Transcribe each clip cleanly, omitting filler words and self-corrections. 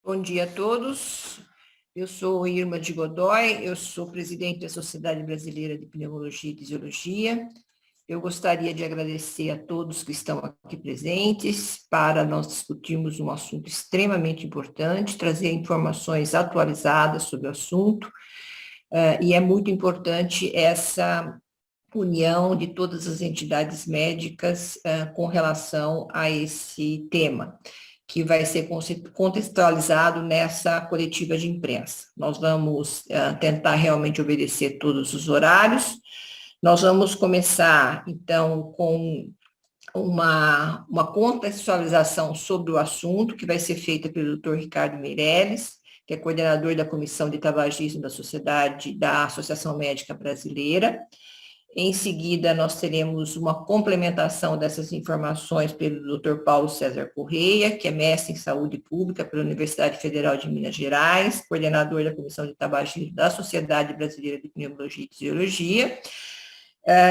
Bom dia a todos. Eu sou Irma de Godoy, eu sou presidente da Sociedade Brasileira de Pneumologia e Fisiologia. Eu gostaria de agradecer a todos que estão aqui presentes para nós discutirmos um assunto extremamente importante, trazer informações atualizadas sobre o assunto, e é muito importante essa união de todas as entidades médicas com relação a esse tema, que vai ser contextualizado nessa coletiva de imprensa. Nós vamos tentar realmente obedecer todos os horários. Nós vamos começar, então, com uma contextualização sobre o assunto, que vai ser feita pelo Dr. Ricardo Meirelles, que é coordenador da Comissão de Tabagismo da Associação Médica Brasileira. Em seguida, nós teremos uma complementação dessas informações pelo Dr. Paulo César Correia, que é mestre em saúde pública pela Universidade Federal de Minas Gerais, coordenador da Comissão de Tabagismo da Sociedade Brasileira de Pneumologia e Fisiologia,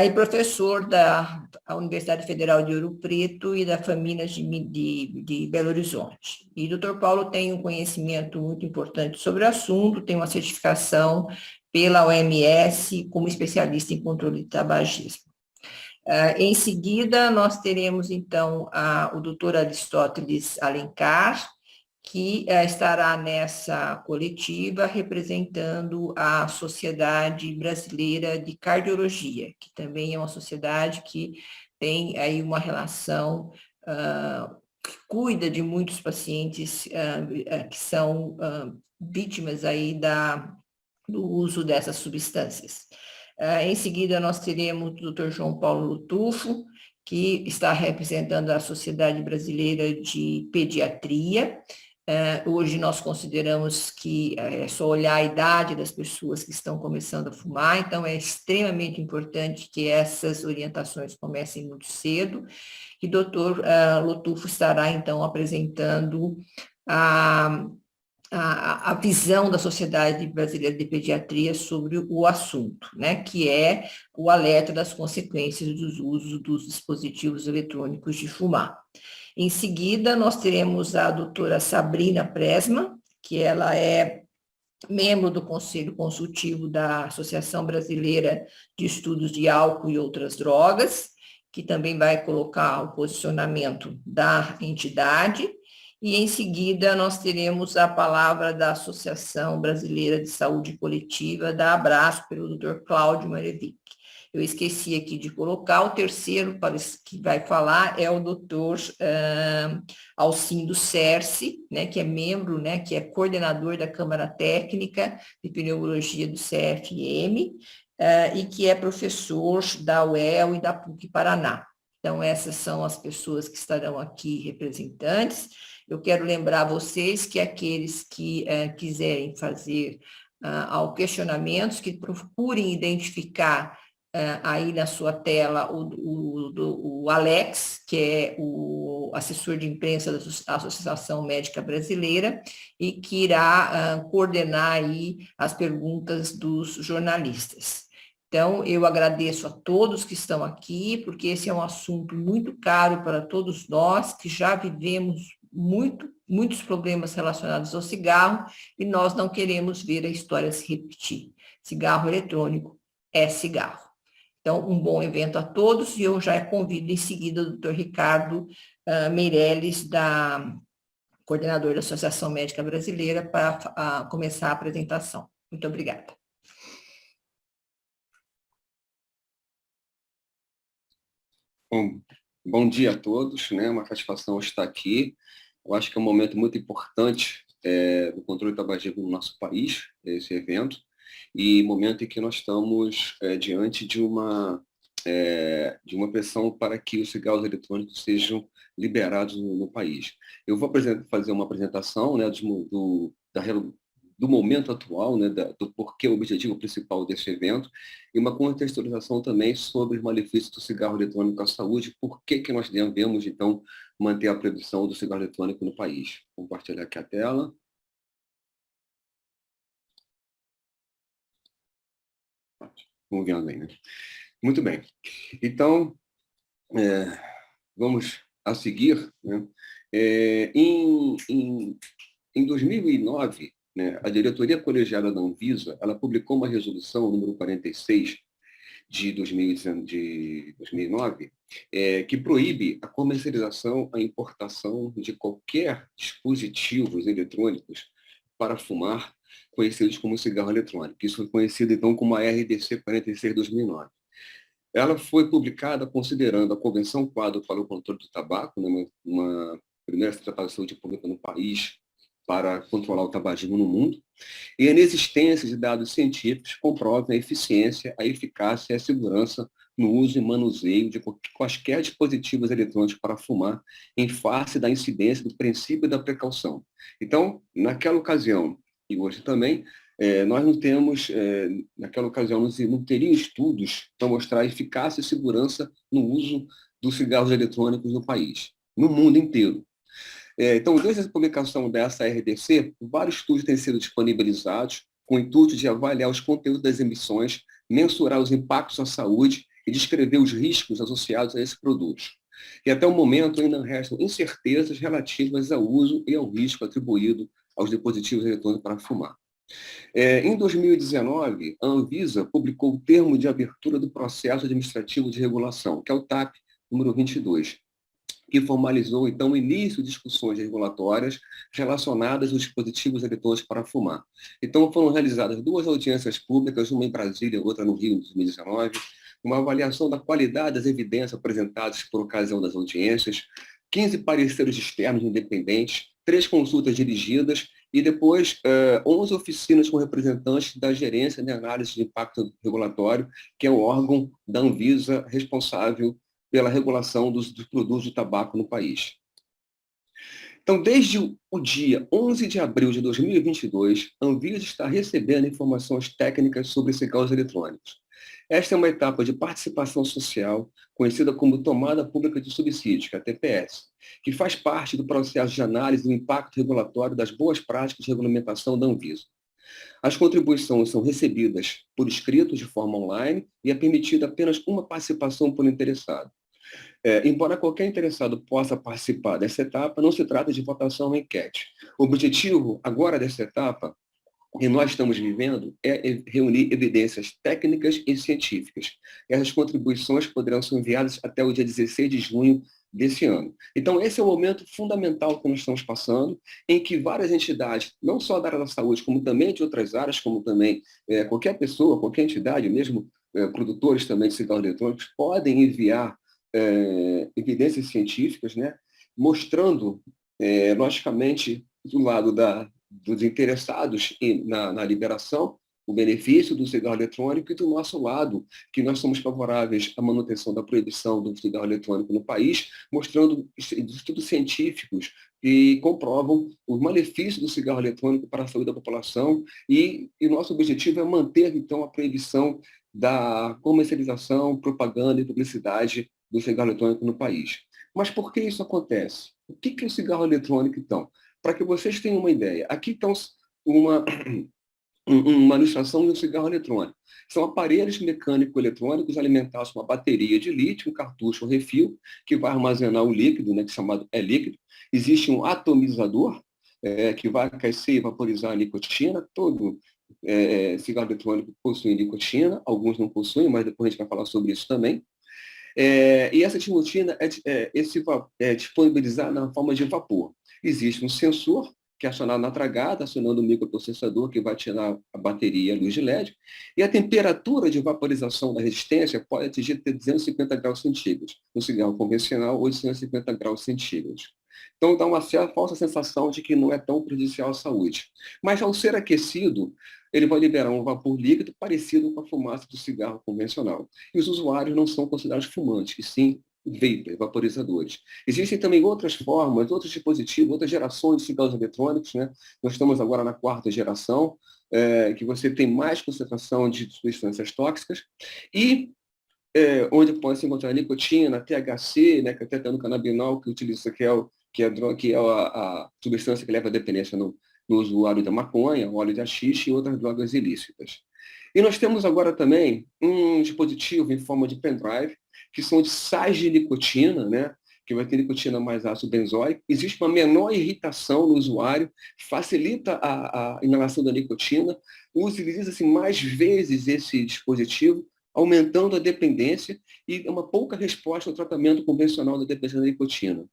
e professor da Universidade Federal de Ouro Preto e da Faminas de Belo Horizonte. E o Dr. Paulo tem um conhecimento muito importante sobre o assunto, tem uma certificação pela OMS como especialista em controle de tabagismo. Em seguida, nós teremos, então, o doutor Aristóteles Alencar, que estará nessa coletiva representando a Sociedade Brasileira de Cardiologia, que também é uma sociedade que tem aí uma relação que cuida de muitos pacientes que são vítimas aí do uso dessas substâncias. Em seguida, nós teremos o Dr. João Paulo Lutufo, que está representando a Sociedade Brasileira de Pediatria. Hoje nós consideramos que é só olhar a idade das pessoas que estão começando a fumar, então é extremamente importante que essas orientações comecem muito cedo. E o doutor Lutufo estará, então, apresentando a visão da Sociedade Brasileira de Pediatria sobre o assunto, né, que é o alerta das consequências dos usos dos dispositivos eletrônicos de fumar. Em seguida, nós teremos a doutora Sabrina Presma, que ela é membro do Conselho Consultivo da Associação Brasileira de Estudos de Álcool e Outras Drogas, que também vai colocar o posicionamento da entidade. E, em seguida, nós teremos a palavra da Associação Brasileira de Saúde Coletiva, da Abraço, pelo Dr. Cláudio Marevic. Eu esqueci aqui de colocar, o terceiro que vai falar é o doutor Alcindo Cerci, né, que é membro, né, que é coordenador da Câmara Técnica de Pneumologia do CFM, e que é professor da UEL e da PUC Paraná. Então, essas são as pessoas que estarão aqui representantes. Eu quero lembrar a vocês que aqueles que quiserem fazer questionamentos, que procurem identificar aí na sua tela o Alex, que é o assessor de imprensa da Associação Médica Brasileira, e que irá coordenar aí as perguntas dos jornalistas. Então, eu agradeço a todos que estão aqui, porque esse é um assunto muito caro para todos nós, que já vivemos muitos problemas relacionados ao cigarro, e nós não queremos ver a história se repetir. Cigarro eletrônico é cigarro. Então, um bom evento a todos, e eu já convido em seguida o doutor Ricardo Meirelles, coordenador da Associação Médica Brasileira, para começar a apresentação. Muito obrigada. Bom dia a todos, né? Uma satisfação estar aqui. Eu acho que é um momento muito importante do controle do tabagismo no nosso país, esse evento, e momento em que nós estamos diante de uma pressão para que os cigarros eletrônicos sejam liberados no país. Eu vou fazer uma apresentação, né, do momento atual, né, do porquê, o objetivo principal desse evento, e uma contextualização também sobre os malefícios do cigarro eletrônico à saúde, por que nós devemos, então, manter a proibição do cigarro eletrônico no país. Vou compartilhar aqui a tela. Vamos vendo aí, né? Muito bem. Então, vamos a seguir, né? em 2009, né, a diretoria colegiada da Anvisa, ela publicou uma resolução, número 46, de 2009, que proíbe a comercialização, a importação de qualquer dispositivos eletrônicos para fumar, conhecidos como cigarro eletrônico. Isso foi conhecido, então, como a RDC 46/2009. Ela foi publicada considerando a Convenção Quadro para o Controle do Tabaco, né, uma primeira tratativa de saúde pública no país para controlar o tabagismo no mundo, e a inexistência de dados científicos comprovam a eficiência, a eficácia e a segurança no uso e manuseio de quaisquer dispositivos eletrônicos para fumar, em face da incidência do princípio da precaução. Então, naquela ocasião, e hoje também, nós não temos, naquela ocasião, não teriam estudos para mostrar a eficácia e segurança no uso dos cigarros eletrônicos no país, no mundo inteiro. Então, desde a publicação dessa RDC, vários estudos têm sido disponibilizados com o intuito de avaliar os conteúdos das emissões, mensurar os impactos à saúde e descrever os riscos associados a esses produtos. E até o momento ainda restam incertezas relativas ao uso e ao risco atribuído aos dispositivos eletrônicos para fumar. Em 2019, a Anvisa publicou o termo de abertura do processo administrativo de regulação, que é o TAP número 22, que formalizou, então, o início de discussões regulatórias relacionadas aos dispositivos eletrônicos para fumar. Então, foram realizadas 2 audiências públicas, uma em Brasília e outra no Rio, em 2019, uma avaliação da qualidade das evidências apresentadas por ocasião das audiências, 15 pareceres externos independentes, 3 consultas dirigidas e depois 11 oficinas com representantes da Gerência de Análise de Impacto Regulatório, que é o órgão da Anvisa responsável pela regulação dos produtos de tabaco no país. Então, desde o dia 11 de abril de 2022, a Anvisa está recebendo informações técnicas sobre cigarros eletrônicos. Esta é uma etapa de participação social, conhecida como tomada pública de subsídios, que é a TPS, que faz parte do processo de análise do impacto regulatório das boas práticas de regulamentação da Anvisa. As contribuições são recebidas por escrito de forma online e é permitida apenas uma participação por interessado. Embora qualquer interessado possa participar dessa etapa, não se trata de votação ou enquete. O objetivo agora dessa etapa que nós estamos vivendo é reunir evidências técnicas e científicas. Essas contribuições poderão ser enviadas até o dia 16 de junho desse ano. Então, esse é o momento fundamental que nós estamos passando, em que várias entidades, não só da área da saúde, como também de outras áreas, como também qualquer pessoa, qualquer entidade, mesmo produtores também de cigarros eletrônicos, podem enviar evidências científicas, né, mostrando, logicamente, do lado dos interessados na liberação, o benefício do cigarro eletrônico, e do nosso lado, que nós somos favoráveis à manutenção da proibição do cigarro eletrônico no país, mostrando estudos científicos que comprovam o malefício do cigarro eletrônico para a saúde da população, e nosso objetivo é manter, então, a proibição da comercialização, propaganda e publicidade do cigarro eletrônico no país. Mas por que isso acontece? O que é o cigarro eletrônico, então? Para que vocês tenham uma ideia, aqui está uma ilustração de um cigarro eletrônico. São aparelhos mecânico-eletrônicos alimentados com uma bateria de lítio, um cartucho, um refil, que vai armazenar o líquido, né, que é chamado líquido. Existe um atomizador, que vai aquecer e vaporizar a nicotina. Todo cigarro eletrônico possui nicotina, alguns não possuem, mas depois a gente vai falar sobre isso também. E essa nicotina é disponibilizada na forma de vapor. Existe um sensor que é acionado na tragada, acionando o microprocessador que vai tirar a bateria e a luz de LED, e a temperatura de vaporização da resistência pode atingir 250 graus centígrados, no cigarro convencional, 850 graus centígrados. Então, dá uma falsa sensação de que não é tão prejudicial à saúde. Mas, ao ser aquecido, ele vai liberar um vapor líquido parecido com a fumaça do cigarro convencional. E os usuários não são considerados fumantes, e sim vapor, vaporizadores. Existem também outras formas, outros dispositivos, outras gerações de cigarros eletrônicos, né? Nós estamos agora na 4ª geração, que você tem mais concentração de substâncias tóxicas, e onde pode se encontrar nicotina, THC, né, que é tetano-canabinol, que utiliza, que é a substância que leva à dependência no usuário da maconha, óleo de haxixe e outras drogas ilícitas. E nós temos agora também um dispositivo em forma de pendrive, que são de sais de nicotina, né, que vai ter nicotina mais ácido benzoico. Existe uma menor irritação no usuário, facilita a inalação da nicotina, utiliza-se mais vezes esse dispositivo, aumentando a dependência e uma pouca resposta ao tratamento convencional da dependência da nicotina.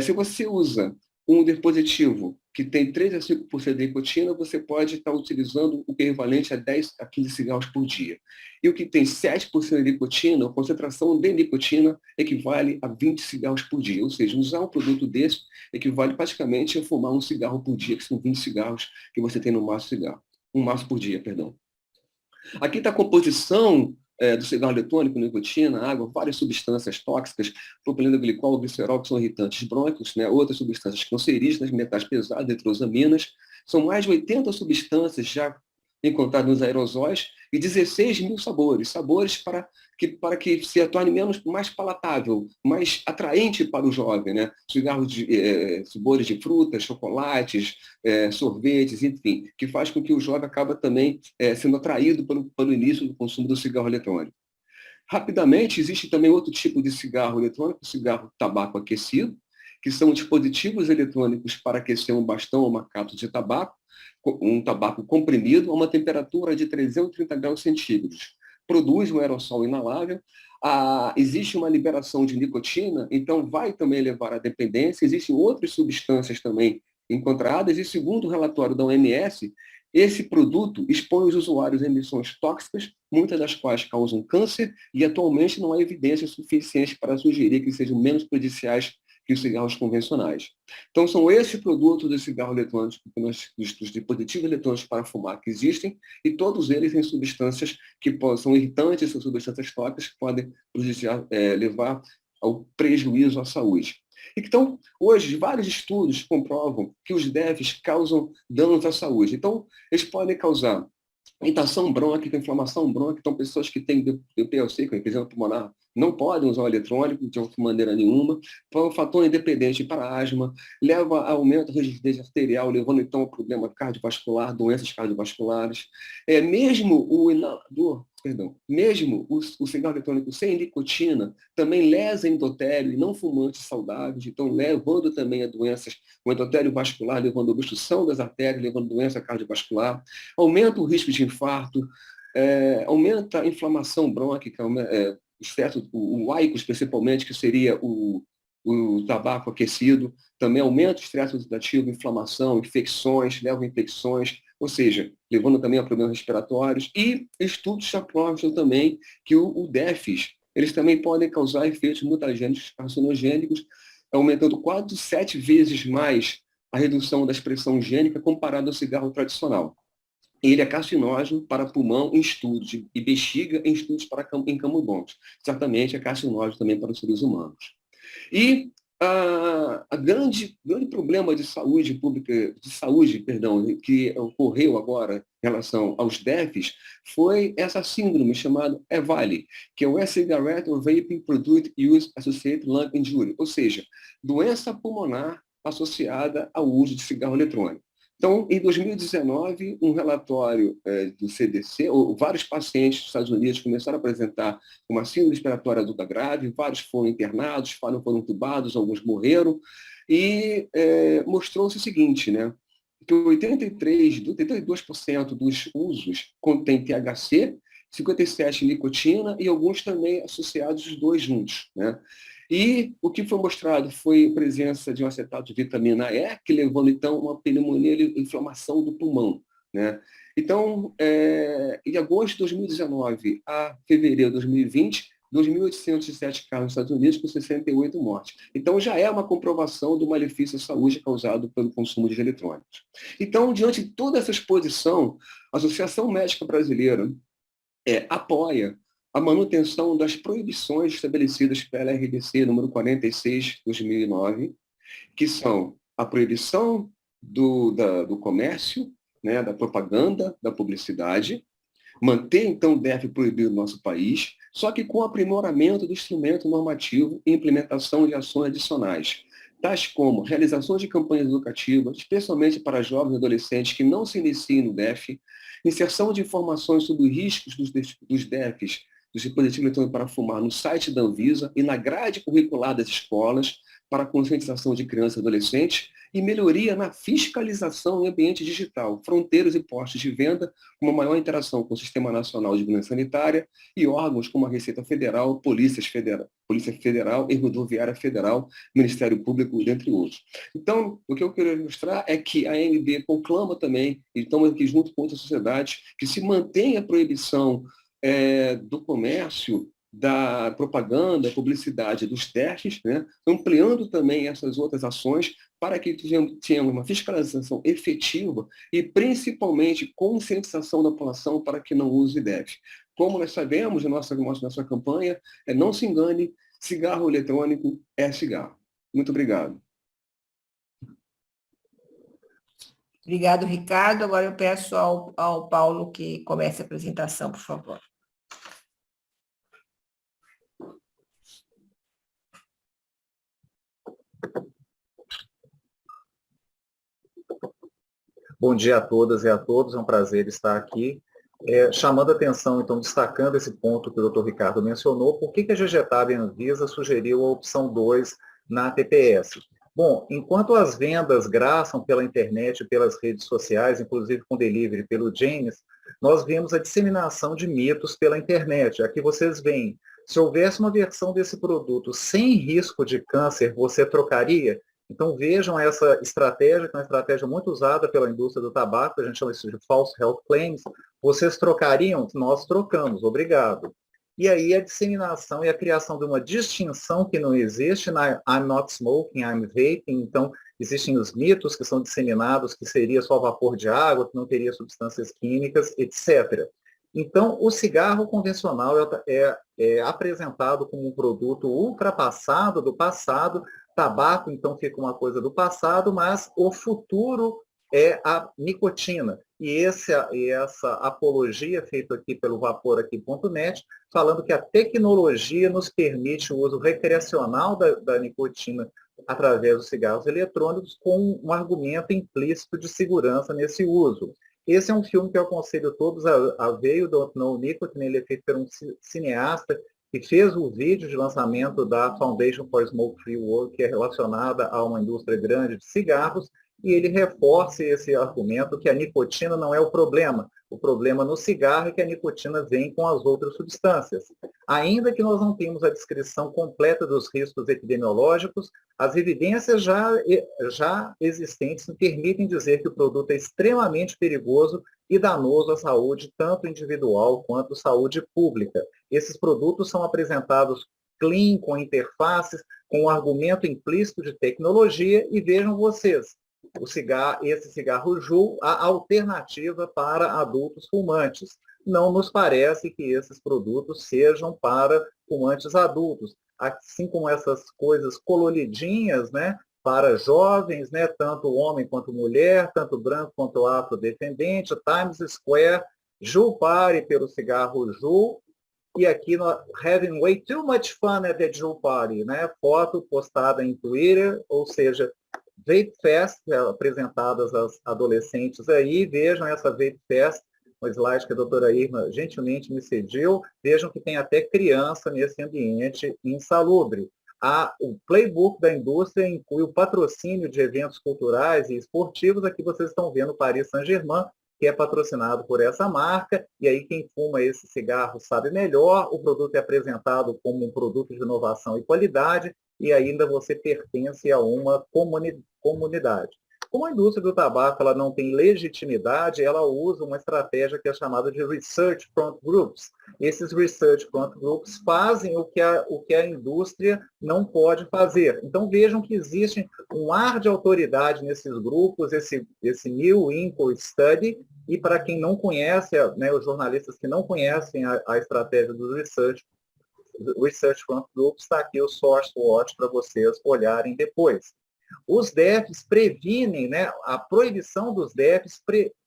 Se você usa um dispositivo que tem 3 a 5% de nicotina, você pode estar utilizando o equivalente a 10 a 15 cigarros por dia. E o que tem 7% de nicotina, a concentração de nicotina equivale a 20 cigarros por dia. Ou seja, usar um produto desse equivale praticamente a fumar um cigarro por dia, que são 20 cigarros que você tem no maço cigarro. Um maço por dia, perdão. Aqui está a composição do cigarro eletrônico, nicotina, água, várias substâncias tóxicas, propileno glicol, glicerol, que são irritantes brônquicos, né? Outras substâncias cancerígenas, metais pesados, nitrosaminas. São mais de 80 substâncias já encontradas nos aerosóis e 16 mil sabores. Sabores para que se torne mais palatável, mais atraente para o jovem, né? Cigarros de sabores de frutas, chocolates, sorvetes, enfim, que faz com que o jovem acaba também sendo atraído pelo início do consumo do cigarro eletrônico. Rapidamente, existe também outro tipo de cigarro eletrônico, o cigarro tabaco aquecido, que são dispositivos eletrônicos para aquecer um bastão ou uma cápsula de tabaco, um tabaco comprimido a uma temperatura de 330 graus centígrados. Produz um aerossol inalável, existe uma liberação de nicotina, então vai também levar à dependência. Existem outras substâncias também encontradas, e segundo o relatório da OMS, esse produto expõe os usuários a emissões tóxicas, muitas das quais causam câncer, e atualmente não há evidências suficientes para sugerir que sejam menos prejudiciais que os cigarros convencionais. Então, são esses produtos do cigarro eletrônico, dos dispositivos eletrônicos para fumar que existem, e todos eles têm substâncias que são irritantes, são substâncias tóxicas que podem levar ao prejuízo à saúde. Então, hoje, vários estudos comprovam que os DEFs causam danos à saúde. Então, eles podem causar irritação brônquica, inflamação brônquica. Então, pessoas que têm DPLC, com emfisema pulmonar, não podem usar o eletrônico de maneira nenhuma. Então, um fator independente para asma, leva a aumento da rigidez arterial, levando então ao problema cardiovascular, doenças cardiovasculares. Mesmo o cigarro eletrônico sem nicotina também lesa endotélio e não fumantes saudáveis, então levando também a doenças, o endotélio vascular, levando a obstrução das artérias, levando doença cardiovascular, aumenta o risco de infarto, aumenta a inflamação brônquica, o IQOS principalmente, que seria o tabaco aquecido, também aumenta o estresse oxidativo, inflamação, infecções, leva a infecções, ou seja, levando também a problemas respiratórios. E estudos já provam também que o DEFs, eles também podem causar efeitos mutagênicos carcinogênicos, aumentando 4, 7 vezes mais a redução da expressão gênica comparado ao cigarro tradicional. Ele é carcinógeno para pulmão em estudos e bexiga em estudos em camundongos. Certamente é carcinógeno também para os seres humanos. E a grande problema de saúde pública, que ocorreu agora em relação aos DEFs, foi essa síndrome chamada EVALI, que é o E-Cigarette or Vaping Product Use Associated Lung Injury, ou seja, doença pulmonar associada ao uso de cigarro eletrônico. Então, em 2019, um relatório do CDC, vários pacientes dos Estados Unidos começaram a apresentar uma síndrome respiratória aguda grave, vários foram internados, foram entubados, alguns morreram, e mostrou-se o seguinte, né, que 82% dos usos contém THC, 57% nicotina e alguns também associados os dois juntos, né? E o que foi mostrado foi a presença de um acetato de vitamina E, que levando, então, uma pneumonia e inflamação do pulmão, né? Então, de agosto de 2019 a fevereiro de 2020, 2.807 casos nos Estados Unidos, com 68 mortes. Então, já é uma comprovação do malefício à saúde causado pelo consumo de eletrônicos. Então, diante de toda essa exposição, a Associação Médica Brasileira apoia a manutenção das proibições estabelecidas pela RDC número 46, 2009, que são a proibição do comércio, né, da propaganda, da publicidade, manter, então, deve proibir no nosso país, só que com aprimoramento do instrumento normativo e implementação de ações adicionais, tais como realização de campanhas educativas, especialmente para jovens e adolescentes que não se iniciam no DEF, inserção de informações sobre os riscos dos DEFs, dos dispositivos eletrônicos para fumar no site da Anvisa e na grade curricular das escolas para a conscientização de crianças e adolescentes e melhoria na fiscalização em ambiente digital, fronteiras e postos de venda, com uma maior interação com o Sistema Nacional de Vigilância Sanitária e órgãos como a Receita Federal, Polícia Federal e Rodoviária Federal, Ministério Público, dentre outros. Então, o que eu quero mostrar é que a ANB conclama também, e estamos aqui junto com outras sociedades, que se mantenha a proibição do comércio, da propaganda, publicidade dos testes, né? Ampliando também essas outras ações para que tenhamos uma fiscalização efetiva e, principalmente, conscientização da população para que não use DEF. Como nós sabemos na nossa campanha, não se engane, cigarro eletrônico é cigarro. Muito obrigado. Obrigado, Ricardo. Agora eu peço ao Paulo que comece a apresentação, por favor. Bom dia a todas e a todos, é um prazer estar aqui. Chamando a atenção, então, destacando esse ponto que o Dr. Ricardo mencionou, por que a GGTAB e a Anvisa sugeriu a opção 2 na TPS? Bom, enquanto as vendas graçam pela internet e pelas redes sociais, inclusive com delivery pelo James, nós vemos a disseminação de mitos pela internet. Aqui vocês veem, se houvesse uma versão desse produto sem risco de câncer, você trocaria? Então vejam essa estratégia, que é uma estratégia muito usada pela indústria do tabaco, a gente chama isso de false health claims. Vocês trocariam? Nós trocamos, obrigado. E aí a disseminação e a criação de uma distinção que não existe na I'm not smoking, I'm vaping. Então existem os mitos que são disseminados, que seria só vapor de água, que não teria substâncias químicas, etc. Então, o cigarro convencional é apresentado como um produto ultrapassado do passado. Tabaco, então, fica uma coisa do passado, mas o futuro é a nicotina. E essa apologia feita aqui pelo vaporaqui.net, falando que a tecnologia nos permite o uso recreacional da nicotina através dos cigarros eletrônicos, com um argumento implícito de segurança nesse uso. Esse é um filme que eu aconselho todos a ver, o Don't Know Nicotine. Ele é feito por um cineasta que fez o vídeo de lançamento da Foundation for Smoke Free World, que é relacionada a uma indústria grande de cigarros, e ele reforça esse argumento que a nicotina não é o problema no cigarro é que a nicotina vem com as outras substâncias. Ainda que nós não tenhamos a descrição completa dos riscos epidemiológicos, as evidências já existentes permitem dizer que o produto é extremamente perigoso e danoso à saúde, tanto individual quanto saúde pública. Esses produtos são apresentados clean, com interfaces, com um argumento implícito de tecnologia, e vejam vocês, esse cigarro Juul, a alternativa para adultos fumantes. Não nos parece que esses produtos sejam para fumantes adultos, assim como essas coisas coloridinhas, né, para jovens, né, tanto homem quanto mulher, tanto branco quanto afrodescendente, Times Square, Juul Party pelo cigarro Juul, e aqui nós having way too much fun at the Juul Party, né, foto postada em Twitter, ou seja, Vape Fest, apresentadas às adolescentes aí. Vejam essa Vape Fest, um slide que a doutora Irma gentilmente me cediu. Vejam que tem até criança nesse ambiente insalubre. O playbook da indústria inclui o patrocínio de eventos culturais e esportivos. Aqui vocês estão vendo o Paris Saint-Germain, que é patrocinado por essa marca, e aí quem fuma esse cigarro sabe melhor. O produto é apresentado como um produto de inovação e qualidade, e ainda você pertence a uma comunidade. Como a indústria do tabaco ela não tem legitimidade, ela usa uma estratégia que é chamada de Research Front Groups. Esses Research Front Groups fazem o que a indústria não pode fazer. Então vejam que existe um ar de autoridade nesses grupos, esse New Info Study, e para quem não conhece, né, os jornalistas que não conhecem a estratégia do Research Front Groups, está aqui o Source Watch para vocês olharem depois. Os DEFs previnem, né, a proibição dos DEFs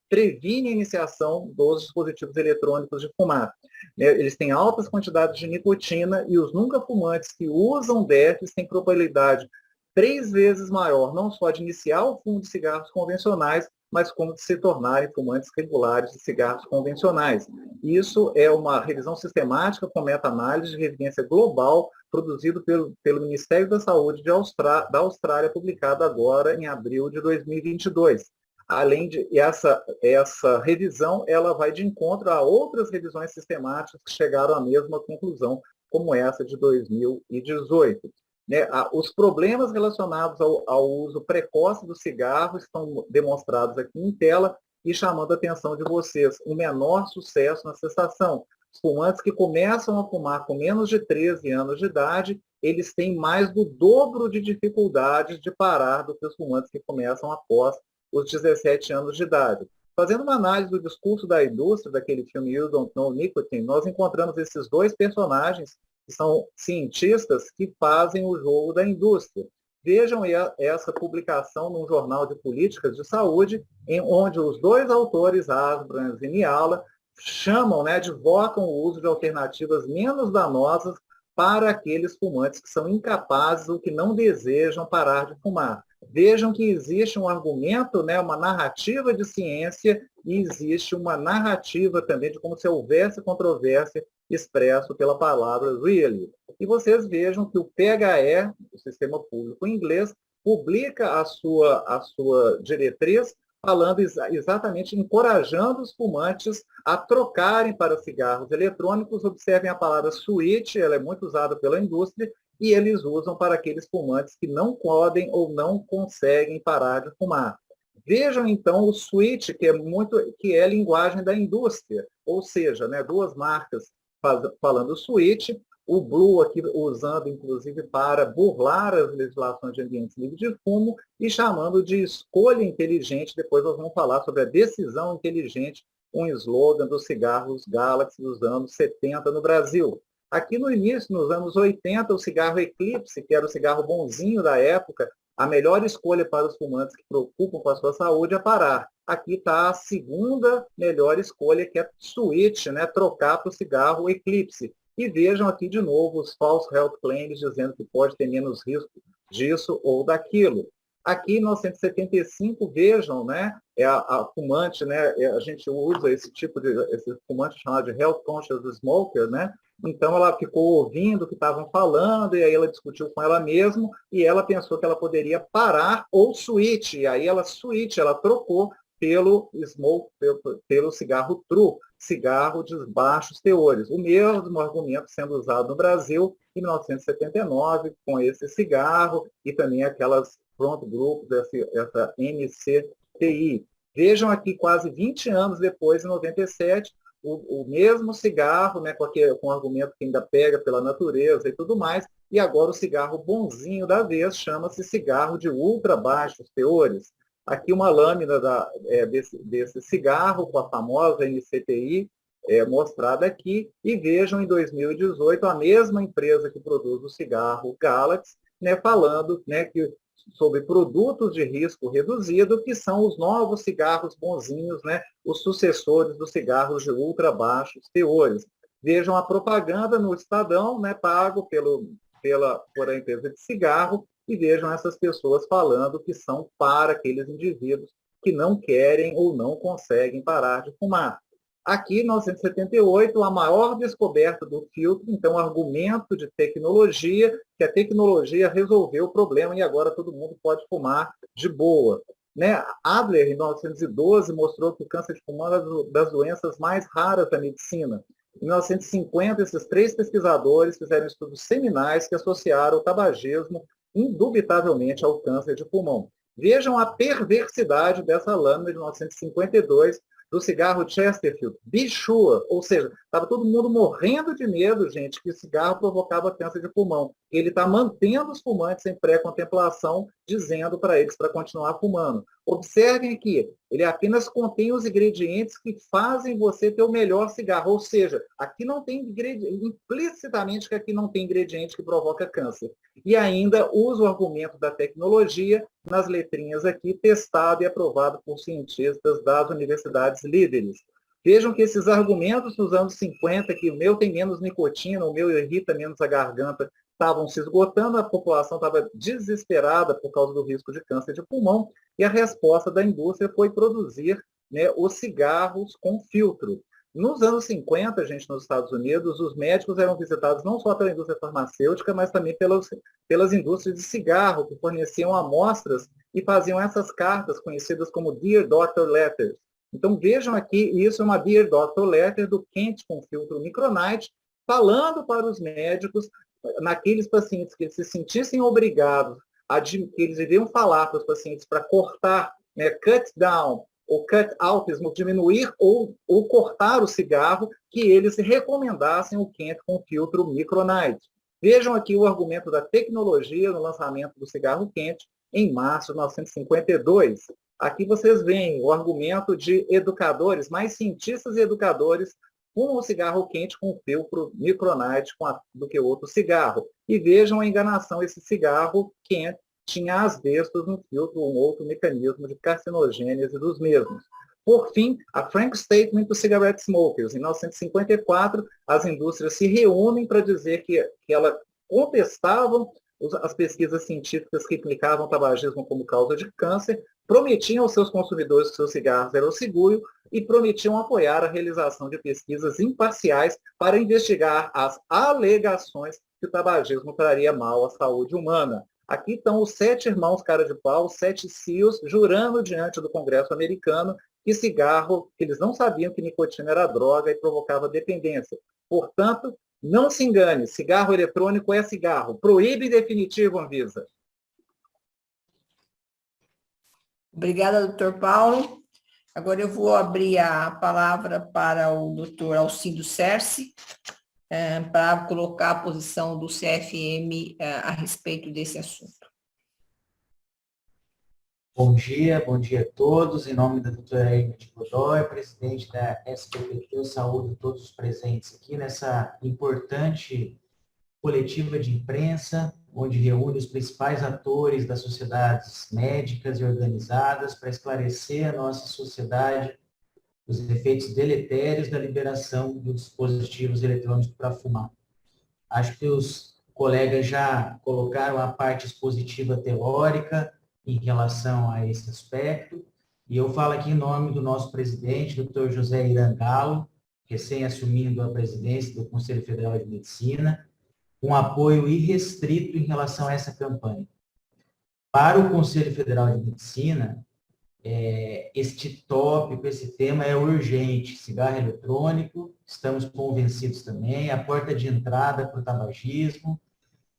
previne a iniciação dos dispositivos eletrônicos de fumar. Eles têm altas quantidades de nicotina, e os nunca fumantes que usam DEFs têm probabilidade 3 vezes maior, não só de iniciar o fumo de cigarros convencionais, mas como de se tornarem fumantes regulares de cigarros convencionais. Isso é uma revisão sistemática com meta-análise de evidência global produzido pelo Ministério da Saúde da Austrália, publicado agora em abril de 2022. Além de essa revisão, ela vai de encontro a outras revisões sistemáticas que chegaram à mesma conclusão, como essa de 2018. Né? Os problemas relacionados ao uso precoce do cigarro estão demonstrados aqui em tela e chamando a atenção de vocês, um menor sucesso na cessação. Os fumantes que começam a fumar com menos de 13 anos de idade, eles têm mais do dobro de dificuldades de parar do que os fumantes que começam após os 17 anos de idade. Fazendo uma análise do discurso da indústria, daquele filme You Don't Know Nicotine, nós encontramos esses dois personagens que são cientistas que fazem o jogo da indústria. Vejam essa publicação num jornal de políticas de saúde, onde os dois autores, Asbrand e Niala, chamam, né, advocam o uso de alternativas menos danosas para aqueles fumantes que são incapazes ou que não desejam parar de fumar. Vejam que existe um argumento, né, uma narrativa de ciência e existe uma narrativa também de como se houvesse controvérsia expresso pela palavra really. E vocês vejam que o PHE, o Sistema Público Inglês, publica a sua diretriz falando exatamente, encorajando os fumantes a trocarem para cigarros eletrônicos. Observem a palavra switch, ela é muito usada pela indústria, e eles usam para aqueles fumantes que não podem ou não conseguem parar de fumar. Vejam, então, o switch, que é a linguagem da indústria, ou seja, né, duas marcas falando switch, o Blue aqui usando, inclusive, para burlar as legislações de ambientes livres de fumo e chamando de escolha inteligente. Depois nós vamos falar sobre a decisão inteligente, um slogan dos cigarros Galaxy dos anos 70 no Brasil. Aqui no início, nos anos 80, o cigarro Eclipse, que era o cigarro bonzinho da época, a melhor escolha para os fumantes que preocupam com a sua saúde é parar. Aqui está a segunda melhor escolha, que é switch, né? Trocar para o cigarro Eclipse. E vejam aqui de novo os false health claims dizendo que pode ter menos risco disso ou daquilo. Aqui em 1975, vejam, né, a fumante, né, a gente usa esse fumante chamado de health conscious smoker, né? Então ela ficou ouvindo o que estavam falando e aí ela discutiu com ela mesma e ela pensou que ela poderia parar ou switch. E aí ela trocou pelo cigarro true, cigarro de baixos teores. O mesmo argumento sendo usado no Brasil em 1979 com esse cigarro e também aquelas front groups, essa MCTI. Vejam aqui, quase 20 anos depois, em 97, o mesmo cigarro, né, com um argumento que ainda pega pela natureza e tudo mais, e agora o cigarro bonzinho da vez chama-se cigarro de ultra baixos teores. Aqui uma lâmina desse cigarro com a famosa NCTI mostrada aqui, e vejam em 2018 a mesma empresa que produz o cigarro Galaxy, né, falando, né, sobre produtos de risco reduzido, que são os novos cigarros bonzinhos, né, os sucessores dos cigarros de ultra baixos teores. Vejam a propaganda no Estadão, né, pago por a empresa de cigarro, e vejam essas pessoas falando que são para aqueles indivíduos que não querem ou não conseguem parar de fumar. Aqui, em 1978, a maior descoberta do filtro, então, argumento de tecnologia, que a tecnologia resolveu o problema e agora todo mundo pode fumar de boa. Né? Adler, em 1912, mostrou que o câncer de pulmão é uma das doenças mais raras da medicina. Em 1950, esses três pesquisadores fizeram estudos seminais que associaram o tabagismo indubitavelmente ao câncer de pulmão. Vejam a perversidade dessa lâmina de 1952 do cigarro Chesterfield, Be Sure, ou seja, estava todo mundo morrendo de medo, gente, que o cigarro provocava câncer de pulmão. Ele está mantendo os fumantes em pré-contemplação, dizendo para eles para continuar fumando. Observem aqui, ele apenas contém os ingredientes que fazem você ter o melhor cigarro, ou seja, aqui não tem implicitamente que aqui não tem ingrediente que provoca câncer. E ainda usa o argumento da tecnologia nas letrinhas aqui, testado e aprovado por cientistas das universidades líderes. Vejam que esses argumentos dos anos 50, que o meu tem menos nicotina, o meu irrita menos a garganta estavam se esgotando, a população estava desesperada por causa do risco de câncer de pulmão, e a resposta da indústria foi produzir, né, os cigarros com filtro. Nos anos 50, gente, nos Estados Unidos, os médicos eram visitados não só pela indústria farmacêutica, mas também pelas indústrias de cigarro, que forneciam amostras e faziam essas cartas conhecidas como Dear Doctor Letters. Então vejam aqui, isso é uma Dear Doctor Letter do Kent com filtro Micronite, falando para os médicos, naqueles pacientes que se sentissem obrigados, que eles deviam falar para os pacientes para cortar, né, cut down, ou cut out, diminuir ou cortar o cigarro, que eles recomendassem o Kent com filtro Micronite. Vejam aqui o argumento da tecnologia no lançamento do cigarro Kent em março de 1952. Aqui vocês veem o argumento de educadores, mais cientistas e educadores, com o cigarro quente com filtro Micronite do que outro cigarro. E vejam a enganação, esse cigarro quente tinha asbestos no filtro, um outro mecanismo de carcinogênese dos mesmos. Por fim, a Frank Statement to Cigarette Smokers. Em 1954, as indústrias se reúnem para dizer que elas contestavam as pesquisas científicas que implicavam o tabagismo como causa de câncer, prometiam aos seus consumidores que seus cigarros eram seguros e prometiam apoiar a realização de pesquisas imparciais para investigar as alegações que o tabagismo traria mal à saúde humana. Aqui estão os 7 irmãos cara de pau, os 7 CEOs, jurando diante do Congresso americano que cigarro, que eles não sabiam que nicotina era droga e provocava dependência. Portanto, não se engane, cigarro eletrônico é cigarro. Proíbe em definitivo, Anvisa. Obrigada, doutor Paulo. Agora eu vou abrir a palavra para o doutor Alcindo Cerci, para colocar a posição do CFM a respeito desse assunto. Bom dia a todos. Em nome da doutora Ingrid Godoy, presidente da SBPT, eu saúdo todos os presentes aqui nessa importante coletiva de imprensa, onde reúne os principais atores das sociedades médicas e organizadas para esclarecer a nossa sociedade os efeitos deletérios da liberação dos dispositivos eletrônicos para fumar. Acho que os colegas já colocaram a parte expositiva teórica em relação a esse aspecto, e eu falo aqui em nome do nosso presidente, Dr. José Irangalo, recém-assumindo a presidência do Conselho Federal de Medicina, com apoio irrestrito em relação a essa campanha. Para o Conselho Federal de Medicina, este tópico, esse tema é urgente. Cigarro eletrônico, estamos convencidos também, a porta de entrada para o tabagismo.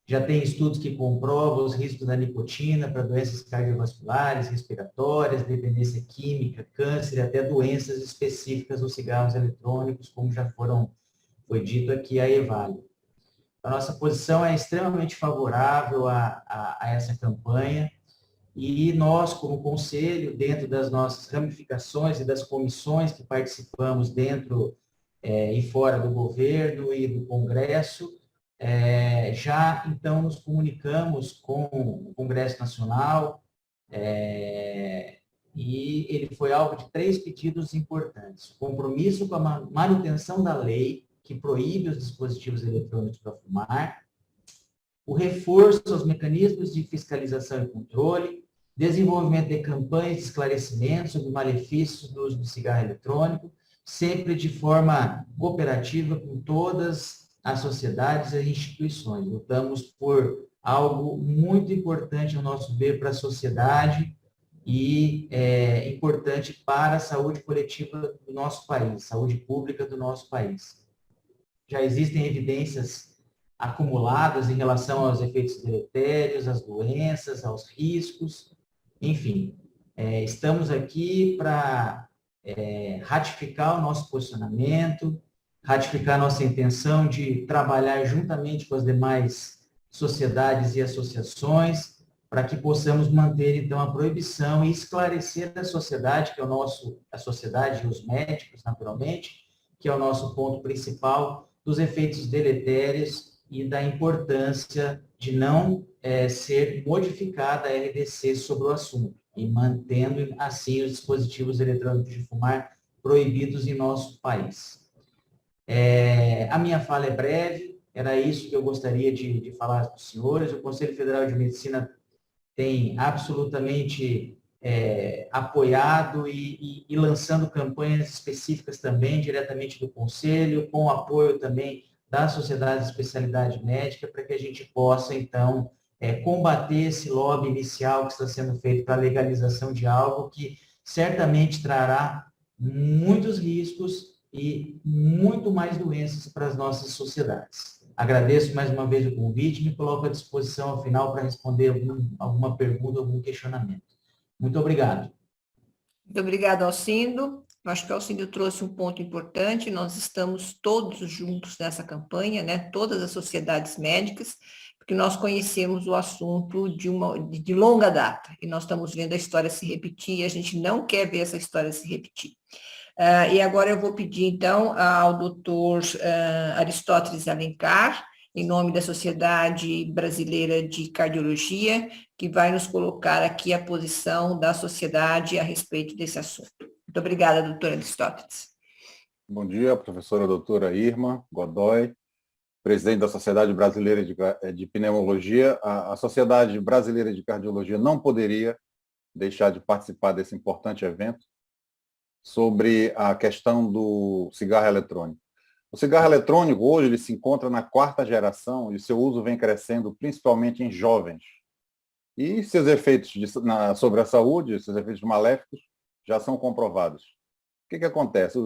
Já tem estudos que comprovam os riscos da nicotina para doenças cardiovasculares, respiratórias, dependência química, câncer e até doenças específicas dos cigarros eletrônicos, como já foi dito aqui a EVALI. A nossa posição é extremamente favorável a essa campanha e nós, como conselho, dentro das nossas ramificações e das comissões que participamos dentro e fora do governo e do Congresso, já então nos comunicamos com o Congresso Nacional e ele foi alvo de 3 pedidos importantes. O compromisso com a manutenção da lei que proíbe os dispositivos eletrônicos para fumar, o reforço aos mecanismos de fiscalização e controle, desenvolvimento de campanhas de esclarecimento sobre malefícios do uso do cigarro eletrônico, sempre de forma cooperativa com todas as sociedades e instituições. Lutamos por algo muito importante, no nosso ver, para a sociedade e importante para a saúde coletiva do nosso país, saúde pública do nosso país. Já existem evidências acumuladas em relação aos efeitos deletérios, às doenças, aos riscos, enfim. Estamos aqui para ratificar o nosso posicionamento, ratificar a nossa intenção de trabalhar juntamente com as demais sociedades e associações para que possamos manter, então, a proibição e esclarecer a sociedade, que é a sociedade e os médicos, naturalmente, que é o nosso ponto principal, dos efeitos deletérios e da importância de não ser modificada a RDC sobre o assunto, e mantendo, assim, os dispositivos eletrônicos de fumar proibidos em nosso país. A minha fala é breve, Era isso que eu gostaria de falar para os senhores. O Conselho Federal de Medicina tem absolutamente apoiado e lançando campanhas específicas também, diretamente do Conselho, com o apoio também da Sociedade de Especialidade Médica, para que a gente possa, então, combater esse lobby inicial que está sendo feito para a legalização de algo que certamente trará muitos riscos e muito mais doenças para as nossas sociedades. Agradeço mais uma vez o convite e me coloco à disposição ao final para responder alguma pergunta, algum questionamento. Muito obrigado. Muito obrigada, Alcindo. Eu acho que o Alcindo trouxe um ponto importante. Nós estamos todos juntos nessa campanha, né? Todas as sociedades médicas, porque nós conhecemos o assunto de longa data e nós estamos vendo a história se repetir e a gente não quer ver essa história se repetir. E agora eu vou pedir, então, ao doutor Aristóteles Alencar, em nome da Sociedade Brasileira de Cardiologia, que vai nos colocar aqui a posição da sociedade a respeito desse assunto. Muito obrigada, doutora Aristóteles. Bom dia, professora doutora Irma Godoy, presidente da Sociedade Brasileira de Pneumologia. A Sociedade Brasileira de Cardiologia não poderia deixar de participar desse importante evento sobre a questão do cigarro eletrônico. O cigarro eletrônico, hoje, ele se encontra na 4ª geração e seu uso vem crescendo principalmente em jovens. E seus efeitos sobre a saúde, seus efeitos maléficos, já são comprovados. O que acontece?